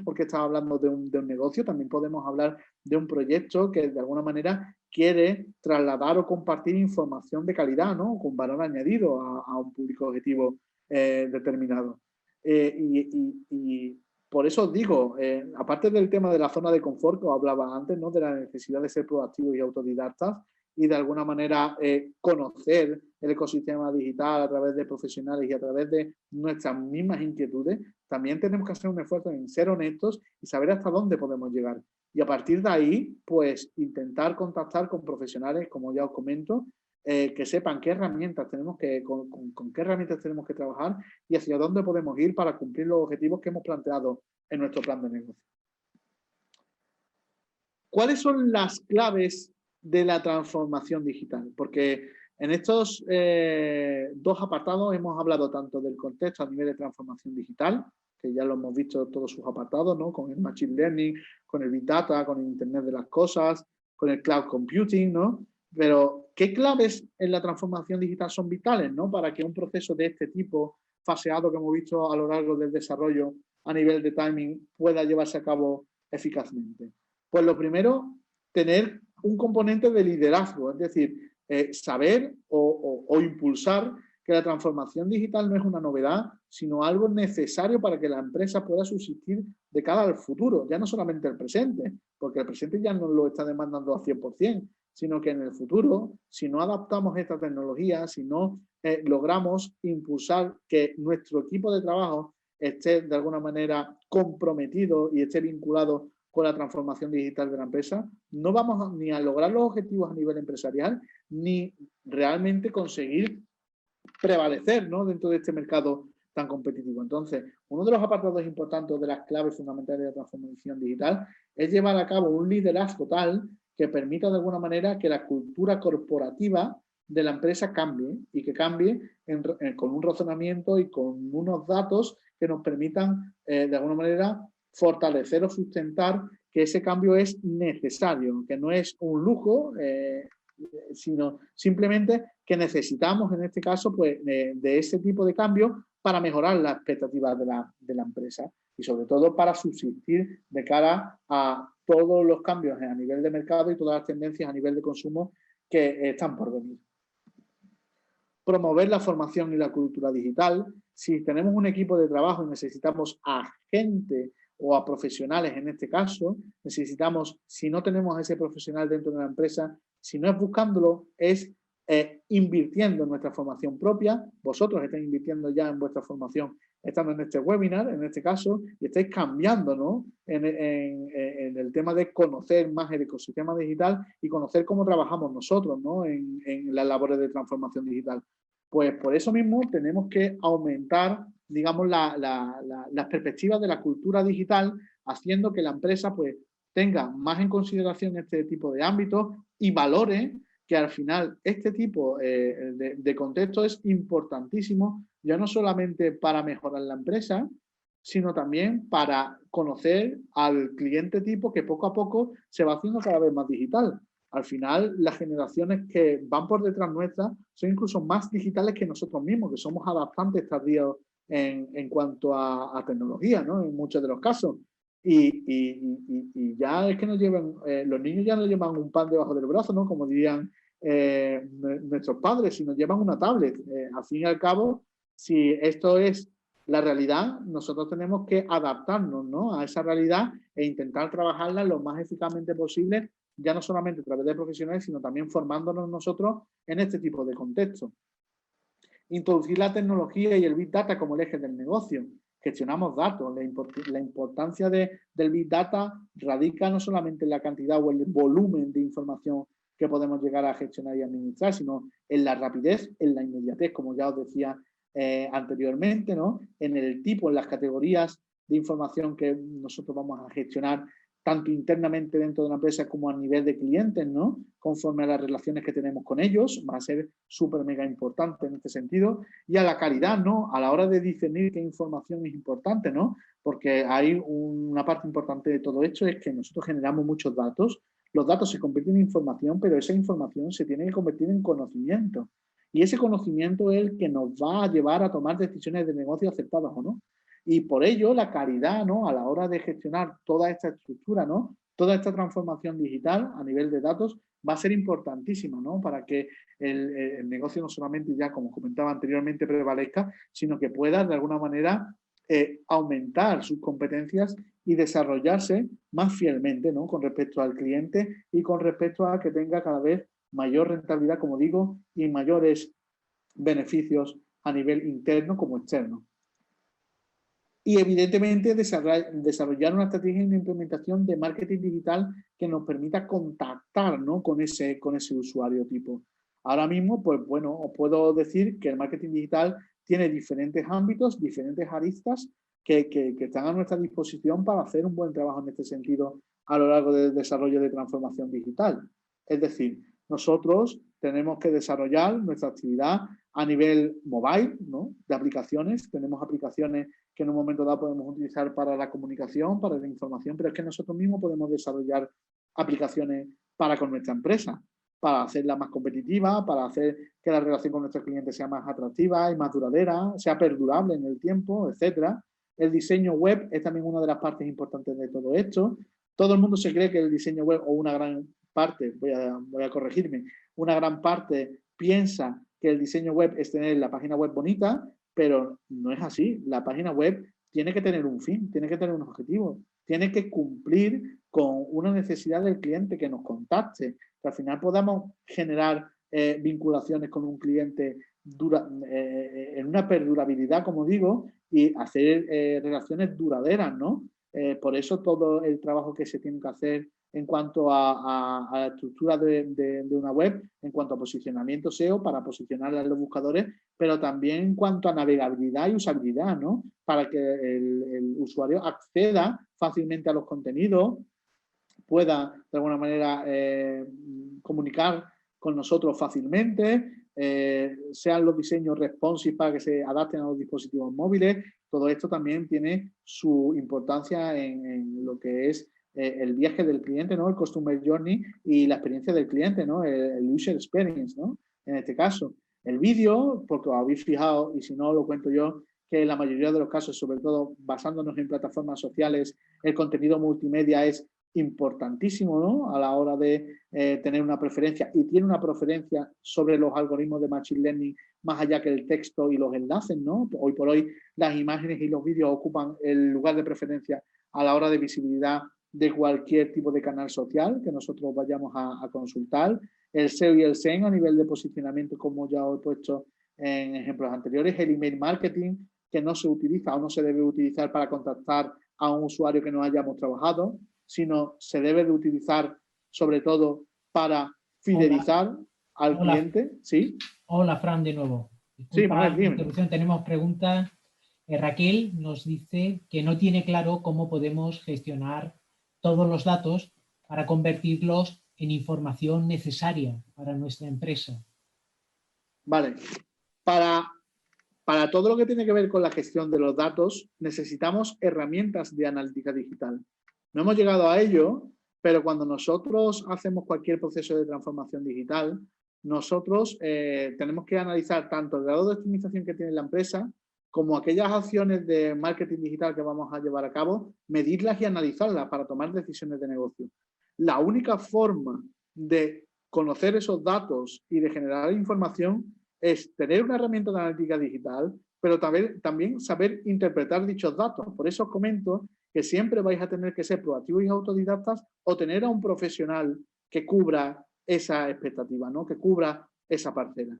por qué estar hablando de un negocio, también podemos hablar de un proyecto que de alguna manera quiere trasladar o compartir información de calidad, ¿no?, con valor añadido a un público objetivo determinado. Y por eso os digo, aparte del tema de la zona de confort que os hablaba antes, ¿no?, de la necesidad de ser proactivos y autodidactas, y de alguna manera conocer el ecosistema digital a través de profesionales y a través de nuestras mismas inquietudes, también tenemos que hacer un esfuerzo en ser honestos y saber hasta dónde podemos llegar. Y a partir de ahí, pues intentar contactar con profesionales, como ya os comento, que sepan qué herramientas tenemos con qué herramientas tenemos que trabajar y hacia dónde podemos ir para cumplir los objetivos que hemos planteado en nuestro plan de negocio. ¿Cuáles son las claves de la transformación digital? Porque en estos dos apartados hemos hablado tanto del contexto a nivel de transformación digital, que ya lo hemos visto todos sus apartados, ¿no?, con el Machine Learning, con el Big Data, con el Internet de las Cosas, con el Cloud Computing, ¿no? Pero, ¿qué claves en la transformación digital son vitales, ¿no?, para que un proceso de este tipo, faseado que hemos visto a lo largo del desarrollo a nivel de timing, pueda llevarse a cabo eficazmente? Pues lo primero, tener un componente de liderazgo, es decir, saber o impulsar que la transformación digital no es una novedad, sino algo necesario para que la empresa pueda subsistir de cara al futuro, ya no solamente el presente, porque el presente ya no lo está demandando al 100%, sino que en el futuro, si no adaptamos esta tecnología, si no logramos impulsar que nuestro equipo de trabajo esté de alguna manera comprometido y esté vinculado con la transformación digital de la empresa, no vamos ni a lograr los objetivos a nivel empresarial, ni realmente conseguir prevalecer, ¿no?, dentro de este mercado tan competitivo. Entonces, uno de los apartados importantes de las claves fundamentales de la transformación digital es llevar a cabo un liderazgo tal que permita de alguna manera que la cultura corporativa de la empresa cambie y que cambie con un razonamiento y con unos datos que nos permitan de alguna manera fortalecer o sustentar que ese cambio es necesario, que no es un lujo, sino simplemente que necesitamos en este caso pues, de ese tipo de cambio para mejorar las expectativas de la empresa y sobre todo para subsistir de cara a todos los cambios a nivel de mercado y todas las tendencias a nivel de consumo que están por venir. Promover la formación y la cultura digital. Si tenemos un equipo de trabajo y necesitamos a gente o a profesionales en este caso, necesitamos, si no tenemos a ese profesional dentro de la empresa, si no es buscándolo, es invirtiendo en nuestra formación propia. Vosotros estáis invirtiendo ya en vuestra formación, estando en este webinar, en este caso, y estáis cambiando, ¿no?, en el tema de conocer más el ecosistema digital y conocer cómo trabajamos nosotros, ¿no?, en las labores de transformación digital. Pues por eso mismo tenemos que aumentar, digamos, las perspectivas de la cultura digital, haciendo que la empresa pues tenga más en consideración este tipo de ámbitos y valore que al final este tipo de contexto es importantísimo, ya no solamente para mejorar la empresa, sino también para conocer al cliente tipo que poco a poco se va haciendo cada vez más digital. Al final, las generaciones que van por detrás nuestra son incluso más digitales que nosotros mismos, que somos adaptantes tardíos en cuanto a tecnología, ¿no? En muchos de los casos. Y ya es que nos llevan, los niños ya no llevan un pan debajo del brazo, ¿no? Como dirían nuestros padres, sino llevan una tablet. Al fin y al cabo, si esto es la realidad, nosotros tenemos que adaptarnos, ¿no?, a esa realidad e intentar trabajarla lo más eficazmente posible, ya no solamente a través de profesionales, sino también formándonos nosotros en este tipo de contexto. Introducir la tecnología y el Big Data como el eje del negocio. Gestionamos datos. La importancia del Big Data radica no solamente en la cantidad o el volumen de información que podemos llegar a gestionar y administrar, sino en la rapidez, en la inmediatez, como ya os decía anteriormente, ¿no? En el tipo, en las categorías de información que nosotros vamos a gestionar, tanto internamente dentro de la empresa como a nivel de clientes, ¿no? Conforme a las relaciones que tenemos con ellos, va a ser súper mega importante en este sentido. Y a la calidad, ¿no? A la hora de discernir qué información es importante, ¿no? Porque hay una parte importante de todo esto, es que nosotros generamos muchos datos. Los datos se convierten en información, pero esa información se tiene que convertir en conocimiento. Y ese conocimiento es el que nos va a llevar a tomar decisiones de negocio acertadas o no. Y por ello la calidad, ¿no?, a la hora de gestionar toda esta estructura, ¿no?, toda esta transformación digital a nivel de datos va a ser importantísima, ¿no?, para que el negocio no solamente ya, como comentaba anteriormente, prevalezca, sino que pueda de alguna manera aumentar sus competencias y desarrollarse más fielmente, ¿no?, con respecto al cliente y con respecto a que tenga cada vez mayor rentabilidad, como digo, y mayores beneficios a nivel interno como externo. Y evidentemente desarrollar una estrategia y una implementación de marketing digital que nos permita contactar, ¿no?, con ese usuario tipo. Ahora mismo, pues bueno, os puedo decir que el marketing digital tiene diferentes ámbitos, diferentes aristas que están a nuestra disposición para hacer un buen trabajo en este sentido a lo largo del desarrollo de transformación digital. Es decir, nosotros tenemos que desarrollar nuestra actividad a nivel mobile, ¿no?, de aplicaciones. Tenemos aplicaciones que en un momento dado podemos utilizar para la comunicación, para la información, pero es que nosotros mismos podemos desarrollar aplicaciones para con nuestra empresa, para hacerla más competitiva, para hacer que la relación con nuestros clientes sea más atractiva y más duradera, sea perdurable en el tiempo, etcétera. El diseño web es también una de las partes importantes de todo esto. Todo el mundo se cree que el diseño web, o una gran parte, voy a corregirme, una gran parte piensa que el diseño web es tener la página web bonita, pero no es así. La página web tiene que tener un fin, tiene que tener un objetivo, tiene que cumplir con una necesidad del cliente que nos contacte, que al final podamos generar vinculaciones con un cliente en una perdurabilidad, como digo, y hacer relaciones duraderas, ¿no? Por eso todo el trabajo que se tiene que hacer en cuanto a la estructura de una web, en cuanto a posicionamiento SEO para posicionarla en los buscadores, pero también en cuanto a navegabilidad y usabilidad, ¿no?, para que el usuario acceda fácilmente a los contenidos, pueda de alguna manera comunicar con nosotros fácilmente, sean los diseños responsive para que se adapten a los dispositivos móviles. Todo esto también tiene su importancia en lo que es el viaje del cliente, ¿no?, el Customer Journey y la experiencia del cliente, ¿no?, el User Experience, ¿no?, en este caso. El vídeo, porque os habéis fijado, y si no lo cuento yo, que en la mayoría de los casos, sobre todo basándonos en plataformas sociales, el contenido multimedia es importantísimo, ¿no?, a la hora de tener una preferencia, y tiene una preferencia sobre los algoritmos de Machine Learning más allá que el texto y los enlaces, ¿no? Hoy por hoy las imágenes y los vídeos ocupan el lugar de preferencia a la hora de visibilidad de cualquier tipo de canal social que nosotros vayamos a consultar. El SEO y el SEM a nivel de posicionamiento, como ya os he puesto en ejemplos anteriores. El email marketing, que no se utiliza o no se debe utilizar para contactar a un usuario que no hayamos trabajado, sino se debe de utilizar sobre todo para fidelizar al cliente. ¿Sí? Hola, Fran, de nuevo. Disculpa, sí, Manuel, dime. Tenemos preguntas. Raquel nos dice que no tiene claro cómo podemos gestionar todos los datos para convertirlos en información necesaria para nuestra empresa. Vale. Para todo lo que tiene que ver con la gestión de los datos, necesitamos herramientas de analítica digital. No hemos llegado a ello, pero cuando nosotros hacemos cualquier proceso de transformación digital, nosotros tenemos que analizar tanto el grado de optimización que tiene la empresa como aquellas acciones de marketing digital que vamos a llevar a cabo, medirlas y analizarlas para tomar decisiones de negocio. La única forma de conocer esos datos y de generar información es tener una herramienta de analítica digital, pero también saber interpretar dichos datos. Por eso os comento que siempre vais a tener que ser proactivos y autodidactas o tener a un profesional que cubra esa expectativa, ¿no? Que cubra esa parcela.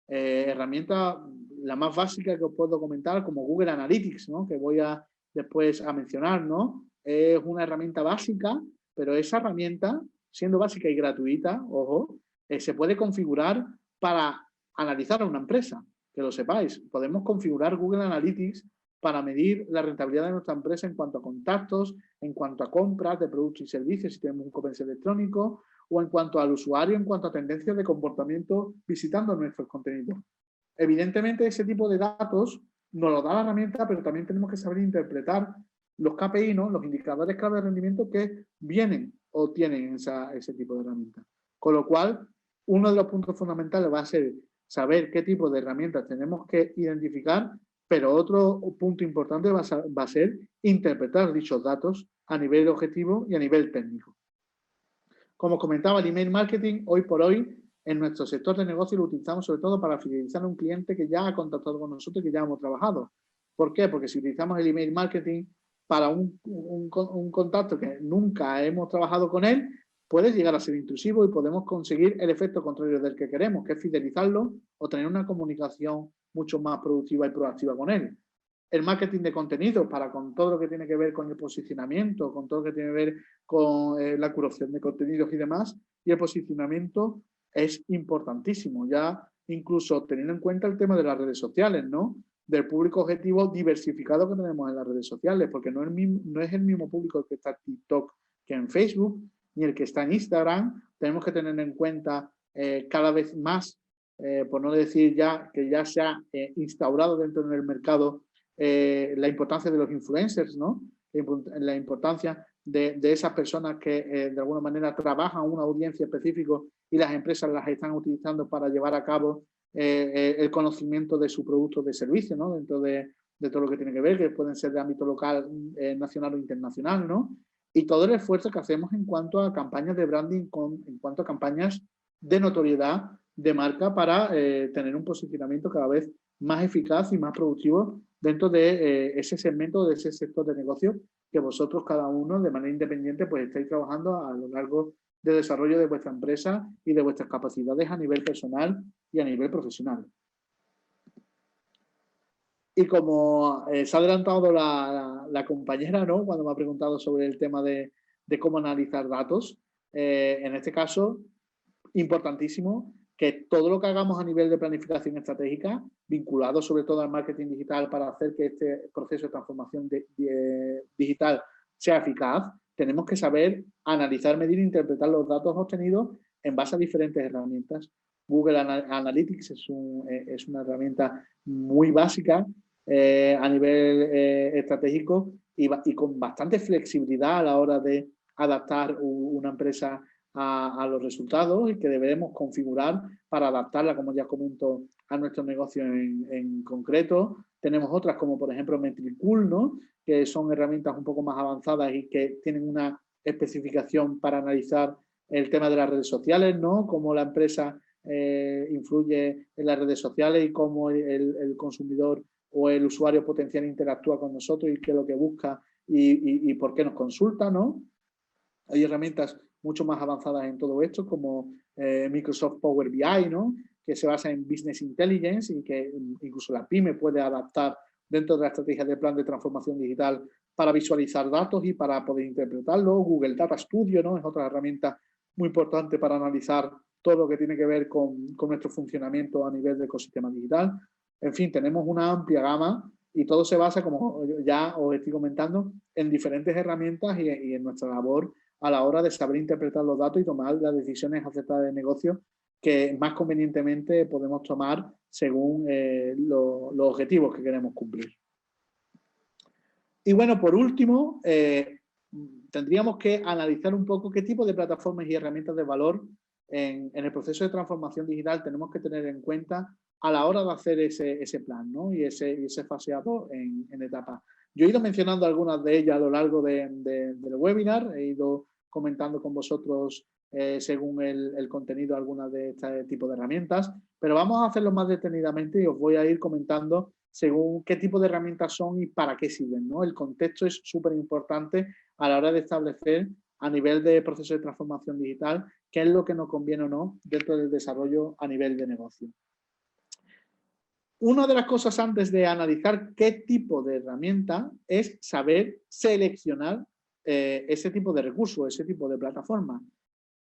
Herramienta, la más básica que os puedo comentar, como Google Analytics, ¿no? Que voy a después a mencionar, ¿no? Es una herramienta básica, pero esa herramienta, siendo básica y gratuita, ojo, se puede configurar para analizar a una empresa, que lo sepáis. Podemos configurar Google Analytics para medir la rentabilidad de nuestra empresa en cuanto a contactos, en cuanto a compras de productos y servicios, si tenemos un comercio electrónico, o en cuanto al usuario, en cuanto a tendencias de comportamiento visitando nuestros contenidos. Evidentemente, ese tipo de datos nos lo da la herramienta, pero también tenemos que saber interpretar los KPI, ¿no? Los indicadores clave de rendimiento que vienen o tienen ese tipo de herramientas. Con lo cual, uno de los puntos fundamentales va a ser saber qué tipo de herramientas tenemos que identificar, pero otro punto importante va a ser interpretar dichos datos a nivel objetivo y a nivel técnico. Como comentaba, el email marketing, hoy por hoy, en nuestro sector de negocio lo utilizamos sobre todo para fidelizar a un cliente que ya ha contactado con nosotros y que ya hemos trabajado. ¿Por qué? Porque si utilizamos el email marketing para un contacto que nunca hemos trabajado con él, puede llegar a ser intrusivo y podemos conseguir el efecto contrario del que queremos, que es fidelizarlo o tener una comunicación mucho más productiva y proactiva con él. El marketing de contenido, con todo lo que tiene que ver con el posicionamiento, con todo lo que tiene que ver con la curación de contenidos y demás, y el posicionamiento es importantísimo, ya incluso teniendo en cuenta el tema de las redes sociales, ¿no? Del público objetivo diversificado que tenemos en las redes sociales, porque no es el mismo público que está en TikTok que en Facebook, ni el que está en Instagram. Tenemos que tener en cuenta cada vez más, por no decir ya que ya se ha instaurado dentro del mercado la importancia de los influencers, ¿no? La importancia de esas personas que de alguna manera trabajan una audiencia específica y las empresas las están utilizando para llevar a cabo el conocimiento de su producto o de servicio, ¿no? Dentro de todo lo que tiene que ver, que pueden ser de ámbito local, nacional o internacional, ¿no? Y todo el esfuerzo que hacemos en cuanto a campañas de branding, en cuanto a campañas de notoriedad de marca para tener un posicionamiento cada vez más eficaz y más productivo dentro de ese segmento, de ese sector de negocio que vosotros cada uno de manera independiente pues estáis trabajando a lo largo del desarrollo de vuestra empresa y de vuestras capacidades a nivel personal y a nivel profesional. Y como se ha adelantado la compañera, ¿no? Cuando me ha preguntado sobre el tema de cómo analizar datos, en este caso, importantísimo que todo lo que hagamos a nivel de planificación estratégica, vinculado sobre todo al marketing digital para hacer que este proceso de transformación digital sea eficaz, tenemos que saber analizar, medir e interpretar los datos obtenidos en base a diferentes herramientas. Google Analytics es una herramienta muy básica a nivel estratégico y con bastante flexibilidad a la hora de adaptar una empresa a los resultados y que deberemos configurar para adaptarla, como ya comento, a nuestro negocio en concreto. Tenemos otras como por ejemplo Metricool, ¿no? Que son herramientas un poco más avanzadas y que tienen una especificación para analizar el tema de las redes sociales, ¿no? Cómo la empresa influye en las redes sociales y cómo el consumidor o el usuario potencial interactúa con nosotros y qué es lo que busca y por qué nos consulta, ¿no? Hay herramientas mucho más avanzadas en todo esto, como Microsoft Power BI, ¿no? Que se basa en Business Intelligence y que incluso la PYME puede adaptar dentro de la estrategia de plan de transformación digital para visualizar datos y para poder interpretarlo. Google Data Studio, ¿no? Es otra herramienta muy importante para analizar todo lo que tiene que ver con nuestro funcionamiento a nivel de ecosistema digital. En fin, tenemos una amplia gama y todo se basa, como ya os estoy comentando, en diferentes herramientas y en nuestra labor a la hora de saber interpretar los datos y tomar las decisiones acertadas de negocio que más convenientemente podemos tomar según los objetivos que queremos cumplir. Y bueno, por último, tendríamos que analizar un poco qué tipo de plataformas y herramientas de valor en el proceso de transformación digital tenemos que tener en cuenta a la hora de hacer ese plan, ¿no? y ese faseado en etapas. Yo he ido mencionando algunas de ellas a lo largo del webinar, he ido comentando con vosotros según el contenido algunas de este tipo de herramientas, pero vamos a hacerlo más detenidamente y os voy a ir comentando según qué tipo de herramientas son y para qué sirven, ¿no? El contexto es súper importante a la hora de establecer a nivel de proceso de transformación digital qué es lo que nos conviene o no dentro del desarrollo a nivel de negocio. Una de las cosas antes de analizar qué tipo de herramienta es saber seleccionar ese tipo de recursos, ese tipo de plataforma.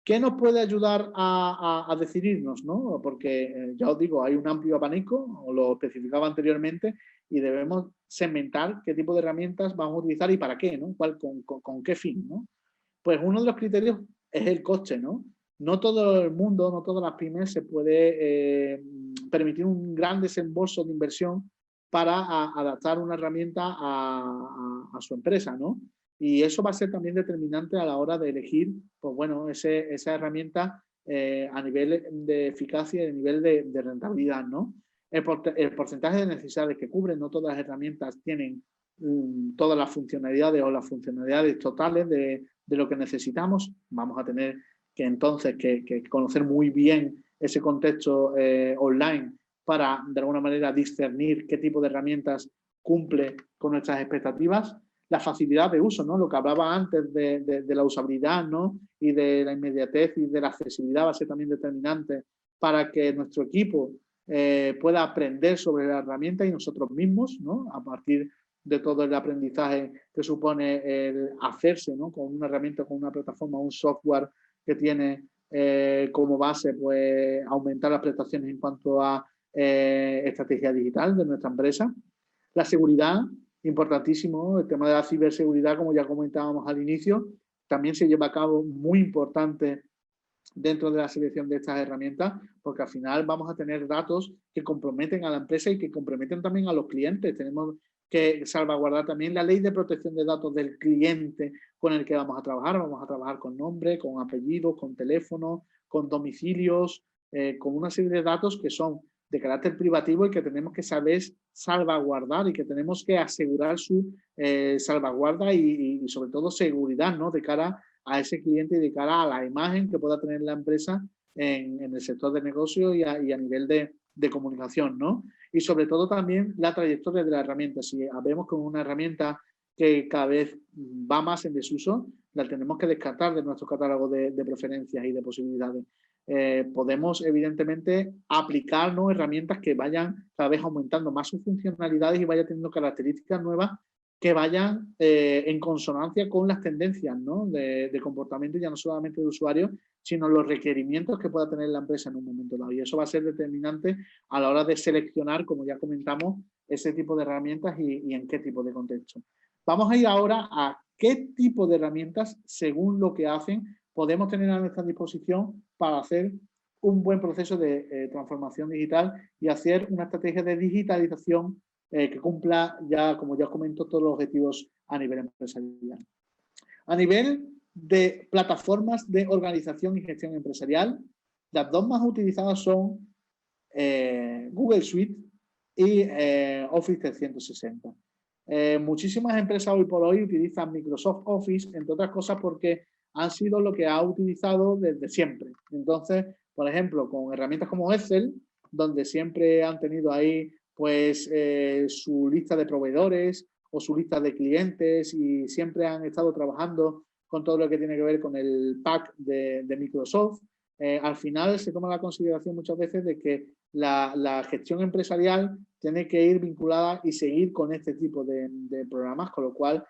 ¿Qué nos puede ayudar a decidirnos, ¿no? Porque ya os digo, hay un amplio abanico, os lo especificaba anteriormente, y debemos segmentar qué tipo de herramientas vamos a utilizar y para qué, ¿no? Con qué fin, ¿no? Pues uno de los criterios es el coste, ¿no? No todo el mundo, no todas las pymes se puede permitir un gran desembolso de inversión para adaptar una herramienta a su empresa, ¿no? Y eso va a ser también determinante a la hora de elegir, pues bueno, esa herramienta a nivel de eficacia y a nivel de rentabilidad, ¿no? El porcentaje de necesidades que cubren, no todas las herramientas tienen todas las funcionalidades o las funcionalidades totales de lo que necesitamos. Vamos a tener que entonces que conocer muy bien ese contexto online para de alguna manera discernir qué tipo de herramientas cumple con nuestras expectativas. La facilidad de uso, ¿no? Lo que hablaba antes de la usabilidad, ¿no? Y de la inmediatez y de la accesibilidad va a ser también determinante para que nuestro equipo pueda aprender sobre la herramienta y nosotros mismos, ¿no? A partir de todo el aprendizaje que supone el hacerse, ¿no? Con una herramienta, con una plataforma, un software que tiene como base pues, aumentar las prestaciones en cuanto a estrategia digital de nuestra empresa. La seguridad, importantísimo, el tema de la ciberseguridad, como ya comentábamos al inicio, también se lleva a cabo muy importante dentro de la selección de estas herramientas, porque al final vamos a tener datos que comprometen a la empresa y que comprometen también a los clientes. Tenemos que salvaguardar también la ley de protección de datos del cliente con el que vamos a trabajar. Vamos a trabajar con nombre, con apellidos, con teléfono, con domicilios, con una serie de datos que son de carácter privativo y que tenemos que saber salvaguardar y que tenemos que asegurar su salvaguarda y sobre todo seguridad, ¿no? De cara a ese cliente y de cara a la imagen que pueda tener la empresa en el sector de negocio y a nivel de comunicación, ¿no? Y sobre todo también la trayectoria de la herramienta. Si vemos con una herramienta que cada vez va más en desuso, la tenemos que descartar de nuestro catálogo de preferencias y de posibilidades. Podemos evidentemente aplicar, ¿no? Herramientas que vayan cada vez aumentando más sus funcionalidades y vayan teniendo características nuevas que vayan en consonancia con las tendencias, ¿no? de comportamiento ya no solamente de usuario, sino los requerimientos que pueda tener la empresa en un momento dado. Y eso va a ser determinante a la hora de seleccionar, como ya comentamos, ese tipo de herramientas y en qué tipo de contexto. Vamos a ir ahora a qué tipo de herramientas, según lo que hacen, podemos tener a nuestra disposición para hacer un buen proceso de transformación digital y hacer una estrategia de digitalización que cumpla ya, como ya os comento, todos los objetivos a nivel empresarial. A nivel de plataformas de organización y gestión empresarial, las dos más utilizadas son Google Suite y Office 360. Muchísimas empresas hoy por hoy utilizan Microsoft Office, entre otras cosas porque han sido lo que ha utilizado desde siempre. Entonces, por ejemplo, con herramientas como Excel, donde siempre han tenido ahí pues su lista de proveedores o su lista de clientes y siempre han estado trabajando con todo lo que tiene que ver con el pack de Microsoft. Al final se toma la consideración muchas veces de que la gestión empresarial tiene que ir vinculada y seguir con este tipo de programas, con lo cual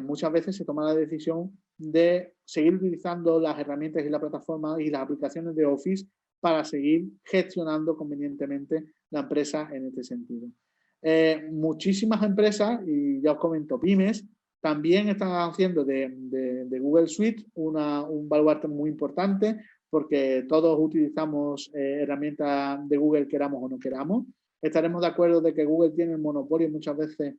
muchas veces se toma la decisión de seguir utilizando las herramientas y la plataforma y las aplicaciones de Office para seguir gestionando convenientemente la empresa en este sentido. Muchísimas empresas, y ya os comento, pymes, También están haciendo de Google Suite un baluarte muy importante, porque todos utilizamos herramientas de Google, queramos o no queramos. Estaremos de acuerdo de que Google tiene el monopolio muchas veces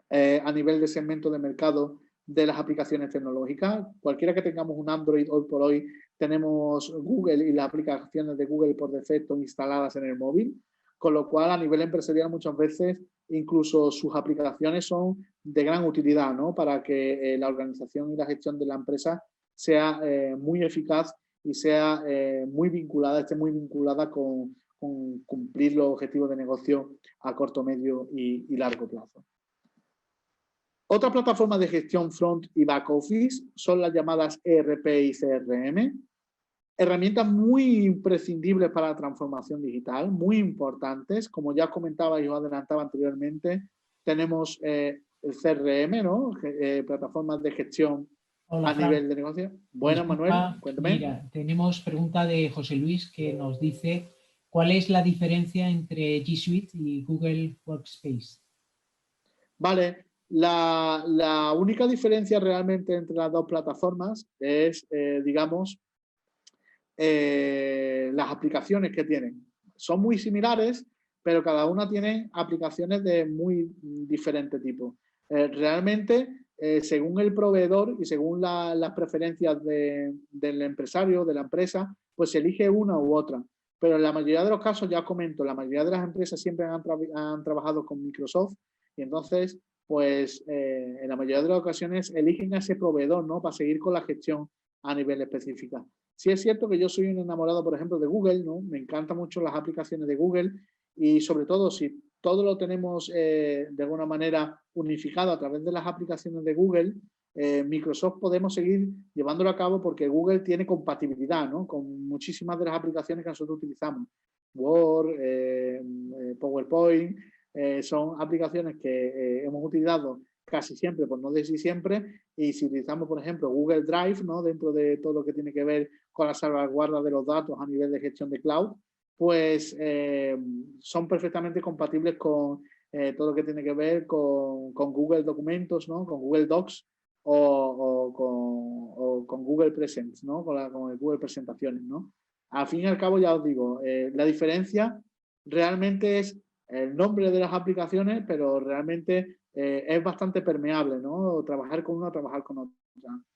a nivel de segmento de mercado de las aplicaciones tecnológicas. Cualquiera que tengamos un Android hoy por hoy, tenemos Google y las aplicaciones de Google por defecto instaladas en el móvil, con lo cual a nivel empresarial muchas veces incluso sus aplicaciones son de gran utilidad, ¿no? Para que la organización y la gestión de la empresa sea muy eficaz y sea muy vinculada, esté muy vinculada con cumplir los objetivos de negocio a corto, medio y largo plazo. Otras plataformas de gestión front y back office son las llamadas ERP y CRM, herramientas muy imprescindibles para la transformación digital, muy importantes. Como ya comentaba y os adelantaba anteriormente, tenemos el CRM, ¿no? Plataformas de gestión. Hola, a nivel de negocio. Bueno, Manuel, cuéntame. Mira, tenemos pregunta de José Luis que nos dice ¿cuál es la diferencia entre G Suite y Google Workspace? Vale. La única diferencia realmente entre las dos plataformas es, digamos, las aplicaciones que tienen. Son muy similares, pero cada una tiene aplicaciones de muy diferente tipo. Realmente, según el proveedor y según las preferencias del empresario, de la empresa, pues se elige una u otra. Pero en la mayoría de los casos, ya comento, la mayoría de las empresas siempre han trabajado con Microsoft y entonces pues en la mayoría de las ocasiones eligen a ese proveedor, ¿no? Para seguir con la gestión a nivel específica. Sí es cierto que yo soy un enamorado, por ejemplo, de Google, ¿no? Me encantan mucho las aplicaciones de Google y sobre todo si todo lo tenemos de alguna manera unificado a través de las aplicaciones de Google, Microsoft podemos seguir llevándolo a cabo porque Google tiene compatibilidad, ¿no? Con muchísimas de las aplicaciones que nosotros utilizamos. Word, PowerPoint, son aplicaciones que hemos utilizado casi siempre, por no decir siempre, y si utilizamos, por ejemplo, Google Drive, ¿no? Dentro de todo lo que tiene que ver con la salvaguarda de los datos a nivel de gestión de cloud, pues son perfectamente compatibles con todo lo que tiene que ver con Google Documentos, ¿no? Con Google Docs o con Google Presents, ¿no? Con el Google Presentaciones, ¿no? Al fin y al cabo, ya os digo, la diferencia realmente es el nombre de las aplicaciones, pero realmente es bastante permeable, ¿no? Trabajar con una, trabajar con otra.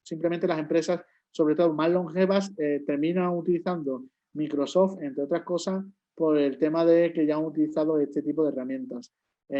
Simplemente las empresas, sobre todo más longevas, terminan utilizando Microsoft, entre otras cosas, por el tema de que ya han utilizado este tipo de herramientas.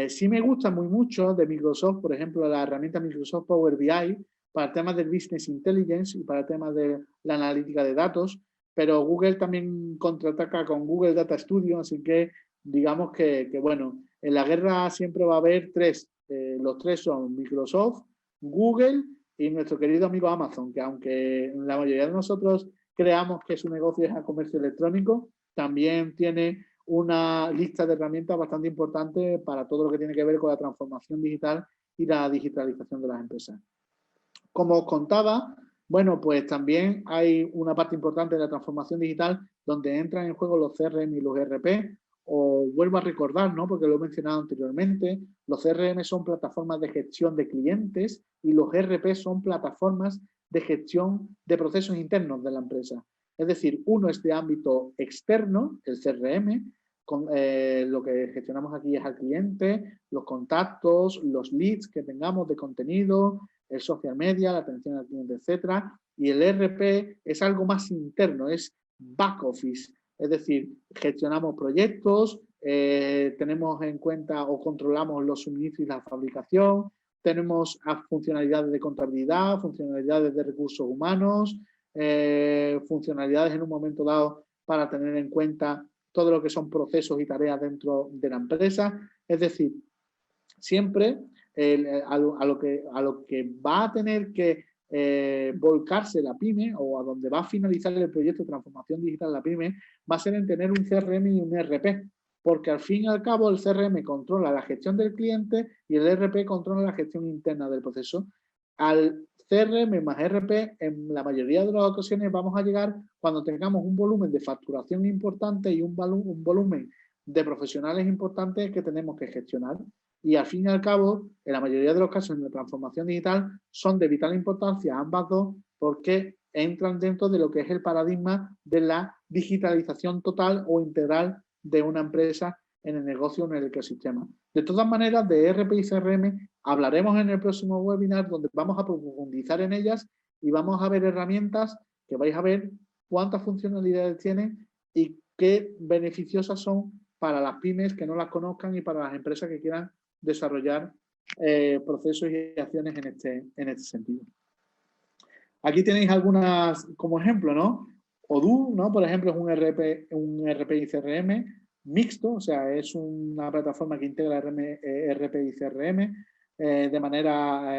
Sí me gusta muy mucho de Microsoft, por ejemplo, la herramienta Microsoft Power BI para temas del Business Intelligence y para temas de la analítica de datos, pero Google también contraataca con Google Data Studio, así que digamos que bueno, en la guerra siempre va a haber tres. Los tres son Microsoft, Google y nuestro querido amigo Amazon, que aunque la mayoría de nosotros creamos que su negocio es el comercio electrónico, también tiene una lista de herramientas bastante importante para todo lo que tiene que ver con la transformación digital y la digitalización de las empresas. Como os contaba, bueno, pues también hay una parte importante de la transformación digital donde entran en juego los CRM y los ERP. O vuelvo a recordar, ¿no? Porque lo he mencionado anteriormente, los CRM son plataformas de gestión de clientes y los ERP son plataformas de gestión de procesos internos de la empresa. Es decir, uno es de ámbito externo, el CRM, con, lo que gestionamos aquí es al cliente, los contactos, los leads que tengamos de contenido, el social media, la atención al cliente, etcétera. Y el ERP es algo más interno, es back office. Es decir, gestionamos proyectos, tenemos en cuenta o controlamos los suministros y la fabricación, tenemos funcionalidades de contabilidad, funcionalidades de recursos humanos, funcionalidades en un momento dado para tener en cuenta todo lo que son procesos y tareas dentro de la empresa. Es decir, siempre a lo que va a tener que volcarse la pyme o a donde va a finalizar el proyecto de transformación digital de la pyme va a ser en tener un CRM y un ERP, porque al fin y al cabo el CRM controla la gestión del cliente y el ERP controla la gestión interna del proceso. Al CRM más ERP, en la mayoría de las ocasiones vamos a llegar cuando tengamos un volumen de facturación importante y un volumen de profesionales importantes que tenemos que gestionar. Y al fin y al cabo, en la mayoría de los casos en la transformación digital, son de vital importancia ambas dos porque entran dentro de lo que es el paradigma de la digitalización total o integral de una empresa en el negocio, en el ecosistema. De todas maneras, de ERP y CRM hablaremos en el próximo webinar donde vamos a profundizar en ellas y vamos a ver herramientas que vais a ver cuántas funcionalidades tienen y qué beneficiosas son para las pymes que no las conozcan y para las empresas que quieran desarrollar procesos y acciones en este sentido. Aquí tenéis algunas como ejemplo, ¿no? Odoo, ¿no? Por ejemplo, es un RP y CRM mixto, o sea, es una plataforma que integra RP y CRM de manera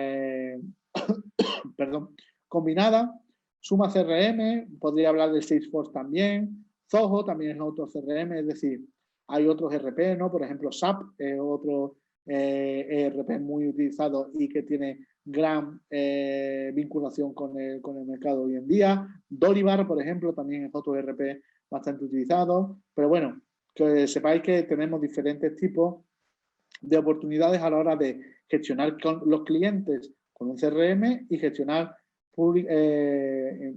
perdón, combinada. Suma CRM, podría hablar de Salesforce también. Zoho también es otro CRM, es decir, hay otros RP, ¿no? Por ejemplo, SAP es otro ERP muy utilizado y que tiene gran vinculación con el mercado hoy en día. Doribar, por ejemplo, también es otro ERP bastante utilizado. Pero bueno, que sepáis que tenemos diferentes tipos de oportunidades a la hora de gestionar con los clientes con un CRM y gestionar de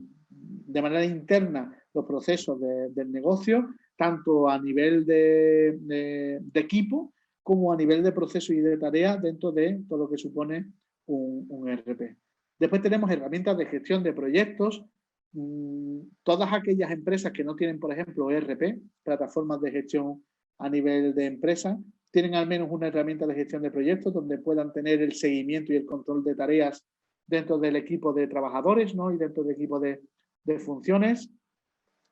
manera interna los procesos del negocio, tanto a nivel de equipo como a nivel de proceso y de tareas dentro de todo lo que supone un ERP. Después tenemos herramientas de gestión de proyectos. Todas aquellas empresas que no tienen, por ejemplo, ERP, plataformas de gestión a nivel de empresa, tienen al menos una herramienta de gestión de proyectos donde puedan tener el seguimiento y el control de tareas dentro del equipo de trabajadores, ¿no? Y dentro del equipo de funciones.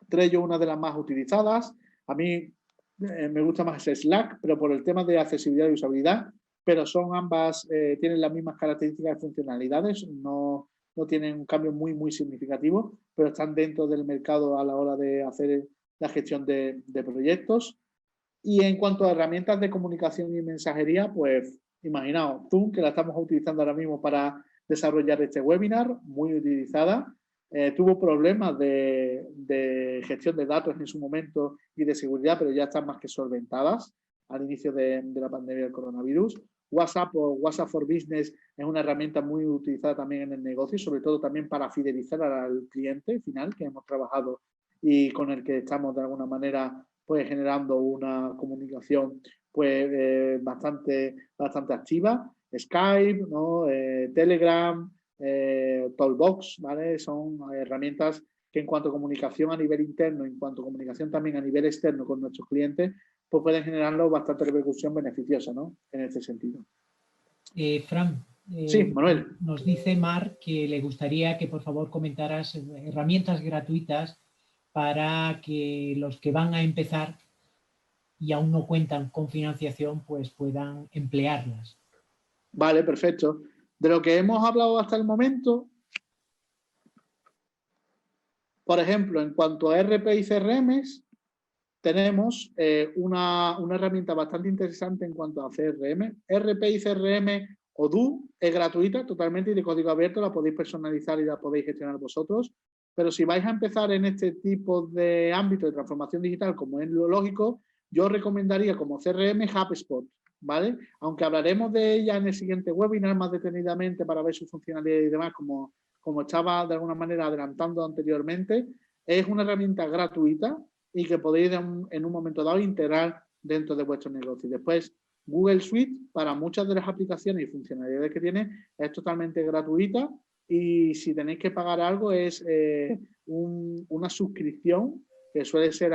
Trello, una de las más utilizadas. A mí me gusta más Slack, pero por el tema de accesibilidad y usabilidad, pero son ambas, tienen las mismas características y funcionalidades, no tienen un cambio muy significativo, pero están dentro del mercado a la hora de hacer la gestión de proyectos. Y en cuanto a herramientas de comunicación y mensajería, pues imaginaos, Zoom, que la estamos utilizando ahora mismo para desarrollar este webinar, muy utilizada. Tuvo problemas de gestión de datos en su momento y de seguridad, pero ya están más que solventadas al inicio de la pandemia del coronavirus. WhatsApp o WhatsApp for Business es una herramienta muy utilizada también en el negocio, sobre todo también para fidelizar al cliente final que hemos trabajado y con el que estamos de alguna manera pues generando una comunicación pues bastante activa. Skype, ¿no? Telegram, Talkbox, ¿vale? Son herramientas que en cuanto a comunicación a nivel interno, en cuanto a comunicación también a nivel externo con nuestros clientes, pues pueden generarnos bastante repercusión beneficiosa, ¿no? En este sentido. Fran, sí, Manuel. Nos dice Mar que le gustaría que por favor comentaras herramientas gratuitas para que los que van a empezar y aún no cuentan con financiación, pues puedan emplearlas. Vale, perfecto. De lo que hemos hablado hasta el momento, por ejemplo, en cuanto a RP y CRMs, tenemos una herramienta bastante interesante en cuanto a CRM. RP y CRM Odoo es gratuita totalmente y de código abierto, la podéis personalizar y la podéis gestionar vosotros. Pero si vais a empezar en este tipo de ámbito de transformación digital, como es lo lógico, yo os recomendaría como CRM HubSpot, ¿vale? Aunque hablaremos de ella en el siguiente webinar más detenidamente para ver su funcionalidad y demás, como estaba de alguna manera adelantando anteriormente, es una herramienta gratuita y que podéis en un momento dado integrar dentro de vuestro negocio. Después, Google Suite, para muchas de las aplicaciones y funcionalidades que tiene, es totalmente gratuita y si tenéis que pagar algo es una suscripción que suele ser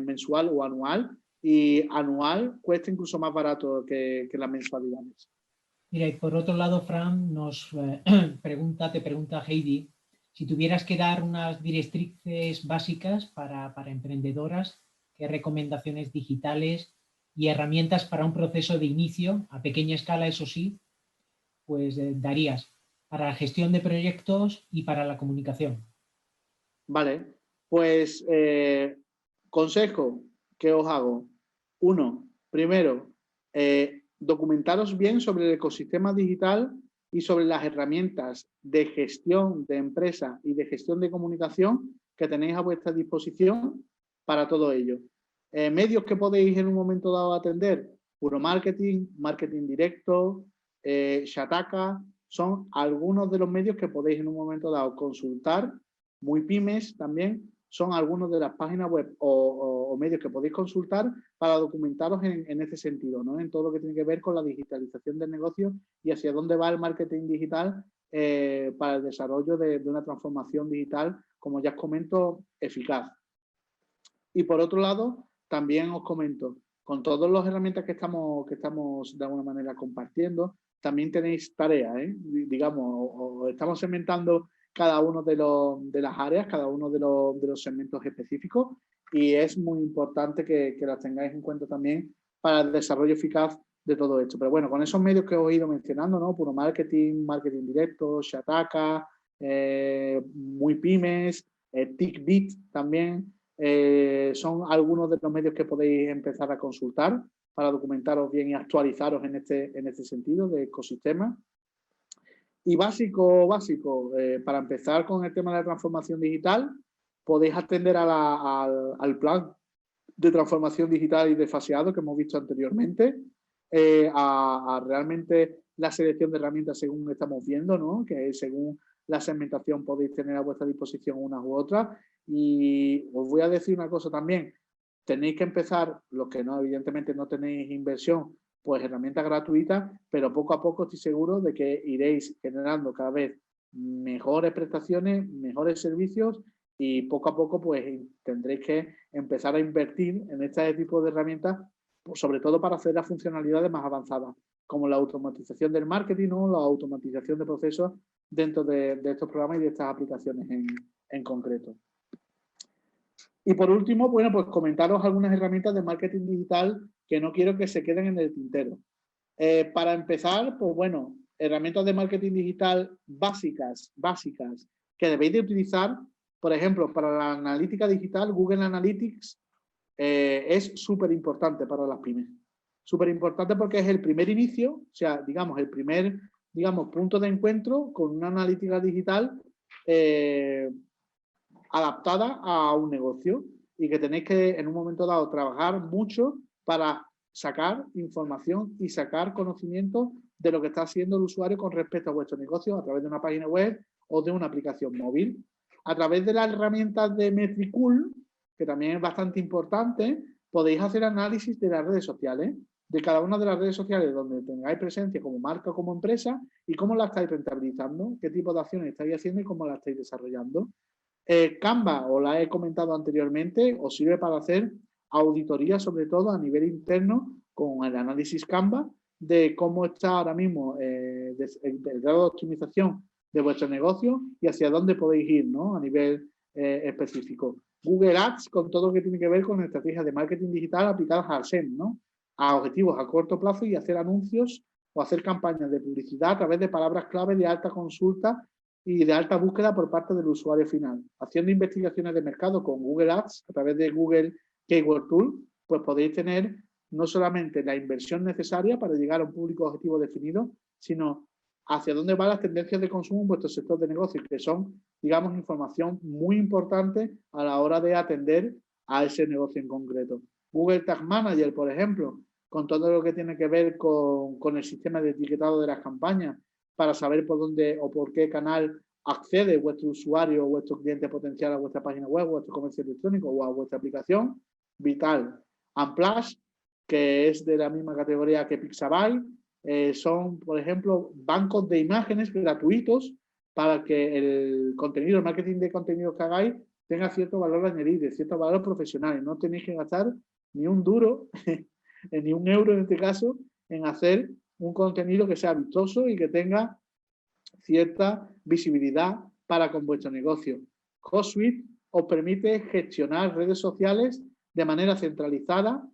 mensual o anual, y anual cuesta incluso más barato que las mensualidades. Mira, y por otro lado, Fran te pregunta Heidi, si tuvieras que dar unas directrices básicas para emprendedoras, ¿qué recomendaciones digitales y herramientas para un proceso de inicio, a pequeña escala, eso sí, pues darías para la gestión de proyectos y para la comunicación? Vale, pues consejo que os hago. 1, primero, documentaros bien sobre el ecosistema digital y sobre las herramientas de gestión de empresa y de gestión de comunicación que tenéis a vuestra disposición para todo ello. Medios que podéis en un momento dado atender, Puro Marketing, Marketing Directo, Shataka, son algunos de los medios que podéis en un momento dado consultar. Muy Pymes también son algunos de las páginas web o medios que podéis consultar para documentaros en este sentido, ¿no? En todo lo que tiene que ver con la digitalización del negocio y hacia dónde va el marketing digital para el desarrollo de una transformación digital, como ya os comento, eficaz. Y por otro lado, también os comento, con todas las herramientas que estamos de alguna manera compartiendo, también tenéis tareas, digamos, o estamos segmentando cada uno de las áreas, cada uno de los segmentos específicos, y es muy importante que las tengáis en cuenta también para el desarrollo eficaz de todo esto. Pero bueno, con esos medios que os he ido mencionando, ¿no? Puro Marketing, Marketing Directo, Shataka, Muy Pymes, TickBit también, son algunos de los medios que podéis empezar a consultar para documentaros bien y actualizaros en este sentido de ecosistema. Y básico, para empezar con el tema de la transformación digital, podéis atender al plan de transformación digital y de faseado que hemos visto anteriormente, a realmente la selección de herramientas según estamos viendo, ¿no? Que según la segmentación podéis tener a vuestra disposición unas u otras. Y os voy a decir una cosa también, tenéis que empezar, los que no, evidentemente no tenéis inversión, pues herramientas gratuitas, pero poco a poco estoy seguro de que iréis generando cada vez mejores prestaciones, mejores servicios y poco a poco pues tendréis que empezar a invertir en este tipo de herramientas, pues, sobre todo para hacer las funcionalidades más avanzadas, como la automatización del marketing o la automatización de procesos dentro de estos programas y de estas aplicaciones en concreto. Y por último, bueno, pues comentaros algunas herramientas de marketing digital que no quiero que se queden en el tintero. Para empezar, pues bueno, herramientas de marketing digital básicas que debéis de utilizar, por ejemplo, para la analítica digital, Google Analytics es súper importante para las pymes. Súper importante porque es el primer inicio, o sea, digamos, el primer, punto de encuentro con una analítica digital adaptada a un negocio y que tenéis que en un momento dado trabajar mucho para sacar información y sacar conocimiento de lo que está haciendo el usuario con respecto a vuestro negocio a través de una página web o de una aplicación móvil. A través de las herramientas de Metricool, que también es bastante importante, podéis hacer análisis de las redes sociales, de cada una de las redes sociales donde tengáis presencia como marca o como empresa y cómo la estáis rentabilizando, qué tipo de acciones estáis haciendo y cómo la estáis desarrollando. Canva, os la he comentado anteriormente, os sirve para hacer auditoría, sobre todo a nivel interno, con el análisis Canva, de cómo está ahora mismo el grado de optimización de vuestro negocio y hacia dónde podéis ir, ¿no? A nivel específico. Google Ads, con todo lo que tiene que ver con estrategias de marketing digital aplicadas al SEM, ¿no? A objetivos a corto plazo y hacer anuncios o hacer campañas de publicidad a través de palabras clave de alta consulta y de alta búsqueda por parte del usuario final. Haciendo investigaciones de mercado con Google Ads, a través de Google Keyword Tool, pues podéis tener no solamente la inversión necesaria para llegar a un público objetivo definido, sino hacia dónde van las tendencias de consumo en vuestro sector de negocio, que son, digamos, información muy importante a la hora de atender a ese negocio en concreto. Google Tag Manager, por ejemplo, con todo lo que tiene que ver con el sistema de etiquetado de las campañas, para saber por dónde o por qué canal accede vuestro usuario o vuestro cliente potencial a vuestra página web, a vuestro comercio electrónico o a vuestra aplicación, vital. Amplash, que es de la misma categoría que Pixabay, son, por ejemplo, bancos de imágenes gratuitos para que el contenido, el marketing de contenidos que hagáis tenga cierto valor añadido, cierto valor profesional. No tenéis que gastar ni un duro, ni un euro en este caso, en hacer un contenido que sea vistoso y que tenga cierta visibilidad para con vuestro negocio. HotSuite os permite gestionar redes sociales de manera centralizada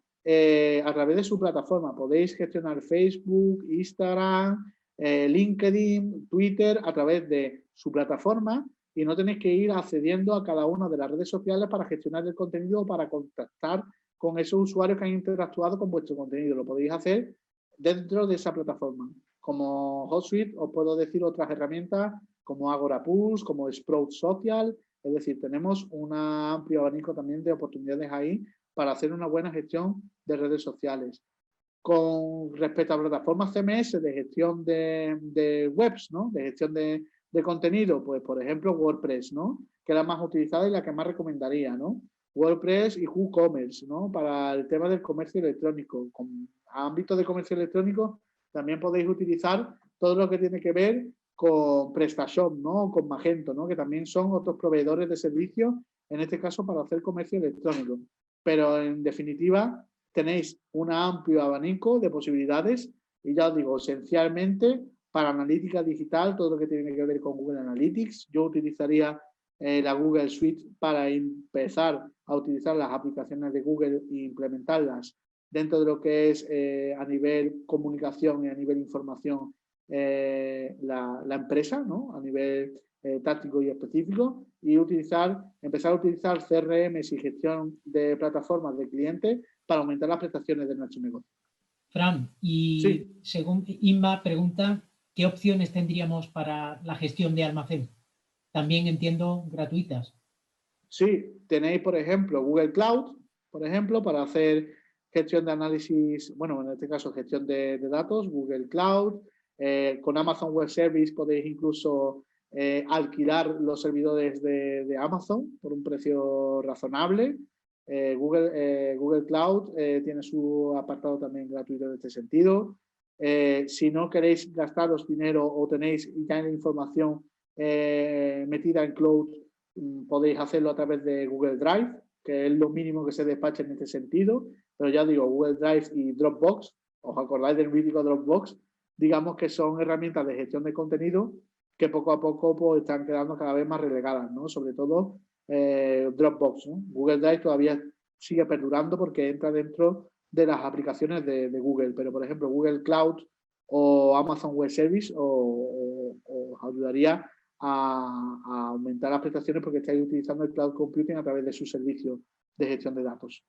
a través de su plataforma. Podéis gestionar Facebook, Instagram, LinkedIn, Twitter a través de su plataforma y no tenéis que ir accediendo a cada una de las redes sociales para gestionar el contenido o para contactar con esos usuarios que han interactuado con vuestro contenido. Lo podéis hacer dentro de esa plataforma. Como HotSuite os puedo decir otras herramientas como Agorapulse, como Sprout Social, es decir, tenemos un amplio abanico también de oportunidades ahí para hacer una buena gestión de redes sociales. con respecto a plataformas CMS de gestión de webs, ¿no? De gestión de contenido, pues por ejemplo WordPress, ¿no? Que es la más utilizada y la que más recomendaría, ¿no? WordPress y WooCommerce, ¿no? Para el tema del comercio electrónico. Con ámbitos de comercio electrónico también podéis utilizar todo lo que tiene que ver con PrestaShop, ¿no? Con Magento, ¿no? Que también son otros proveedores de servicios, en este caso para hacer comercio electrónico. Pero en definitiva tenéis un amplio abanico de posibilidades y ya os digo, esencialmente para analítica digital, todo lo que tiene que ver con Google Analytics. Yo utilizaría la Google Suite para empezar a utilizar las aplicaciones de Google e implementarlas dentro de lo que es a nivel comunicación y a nivel información la empresa, ¿no? A nivel táctico y específico, y empezar a utilizar CRMs y gestión de plataformas de clientes para aumentar las prestaciones de nuestro negocio. Fran, y sí. Según Inma pregunta, ¿qué opciones tendríamos para la gestión de almacén? También entiendo gratuitas. Sí, tenéis, por ejemplo, Google Cloud, por ejemplo, para hacer gestión de análisis, bueno, en este caso gestión de datos, Google Cloud. Con Amazon Web Service podéis incluso alquilar los servidores de Amazon por un precio razonable. Google Cloud tiene su apartado también gratuito en este sentido. Si no queréis gastaros dinero o tenéis ya la información metida en cloud, podéis hacerlo a través de Google Drive, que es lo mínimo que se despacha en este sentido. Pero ya digo, Google Drive y Dropbox, ¿os acordáis del mítico Dropbox? Digamos que son herramientas de gestión de contenido que poco a poco pues, están quedando cada vez más relegadas, ¿no? Sobre todo Dropbox, ¿no? Google Drive todavía sigue perdurando porque entra dentro de las aplicaciones de Google, pero por ejemplo Google Cloud o Amazon Web Service os ayudaría a aumentar las prestaciones porque estáis utilizando el cloud computing a través de su servicio de gestión de datos.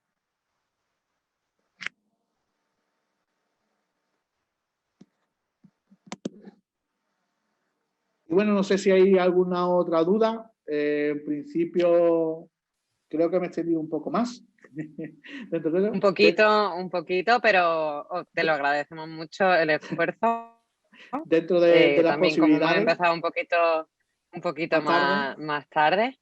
Y bueno, no sé si hay alguna otra duda. En principio, creo que me he extendido un poco más. Un poquito, pero te lo agradecemos mucho el esfuerzo. Dentro de las también posibilidades. Como hemos empezado un poquito más tarde.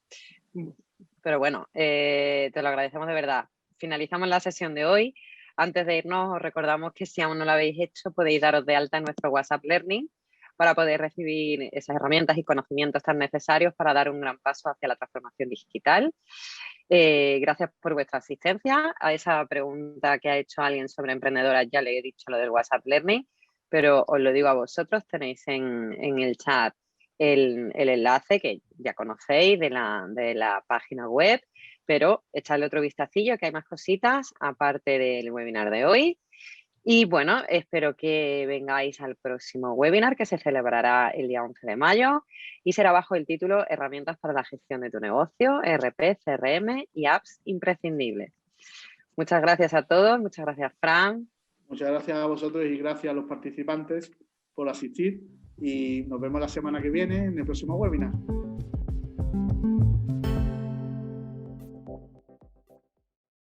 Pero bueno, te lo agradecemos de verdad. Finalizamos la sesión de hoy. Antes de irnos, os recordamos que si aún no lo habéis hecho, podéis daros de alta en nuestro WhatsApp Learning para poder recibir esas herramientas y conocimientos tan necesarios para dar un gran paso hacia la transformación digital. Gracias por vuestra asistencia. A esa pregunta que ha hecho alguien sobre emprendedoras ya le he dicho lo del WhatsApp Learning, pero os lo digo a vosotros, tenéis en el chat el enlace que ya conocéis de la página web, pero echadle otro vistacillo que hay más cositas aparte del webinar de hoy. Y bueno, espero que vengáis al próximo webinar que se celebrará el día 11 de mayo y será bajo el título Herramientas para la gestión de tu negocio, ERP, CRM y apps imprescindibles. Muchas gracias a todos, muchas gracias Fran. Muchas gracias a vosotros y gracias a los participantes por asistir y nos vemos la semana que viene en el próximo webinar.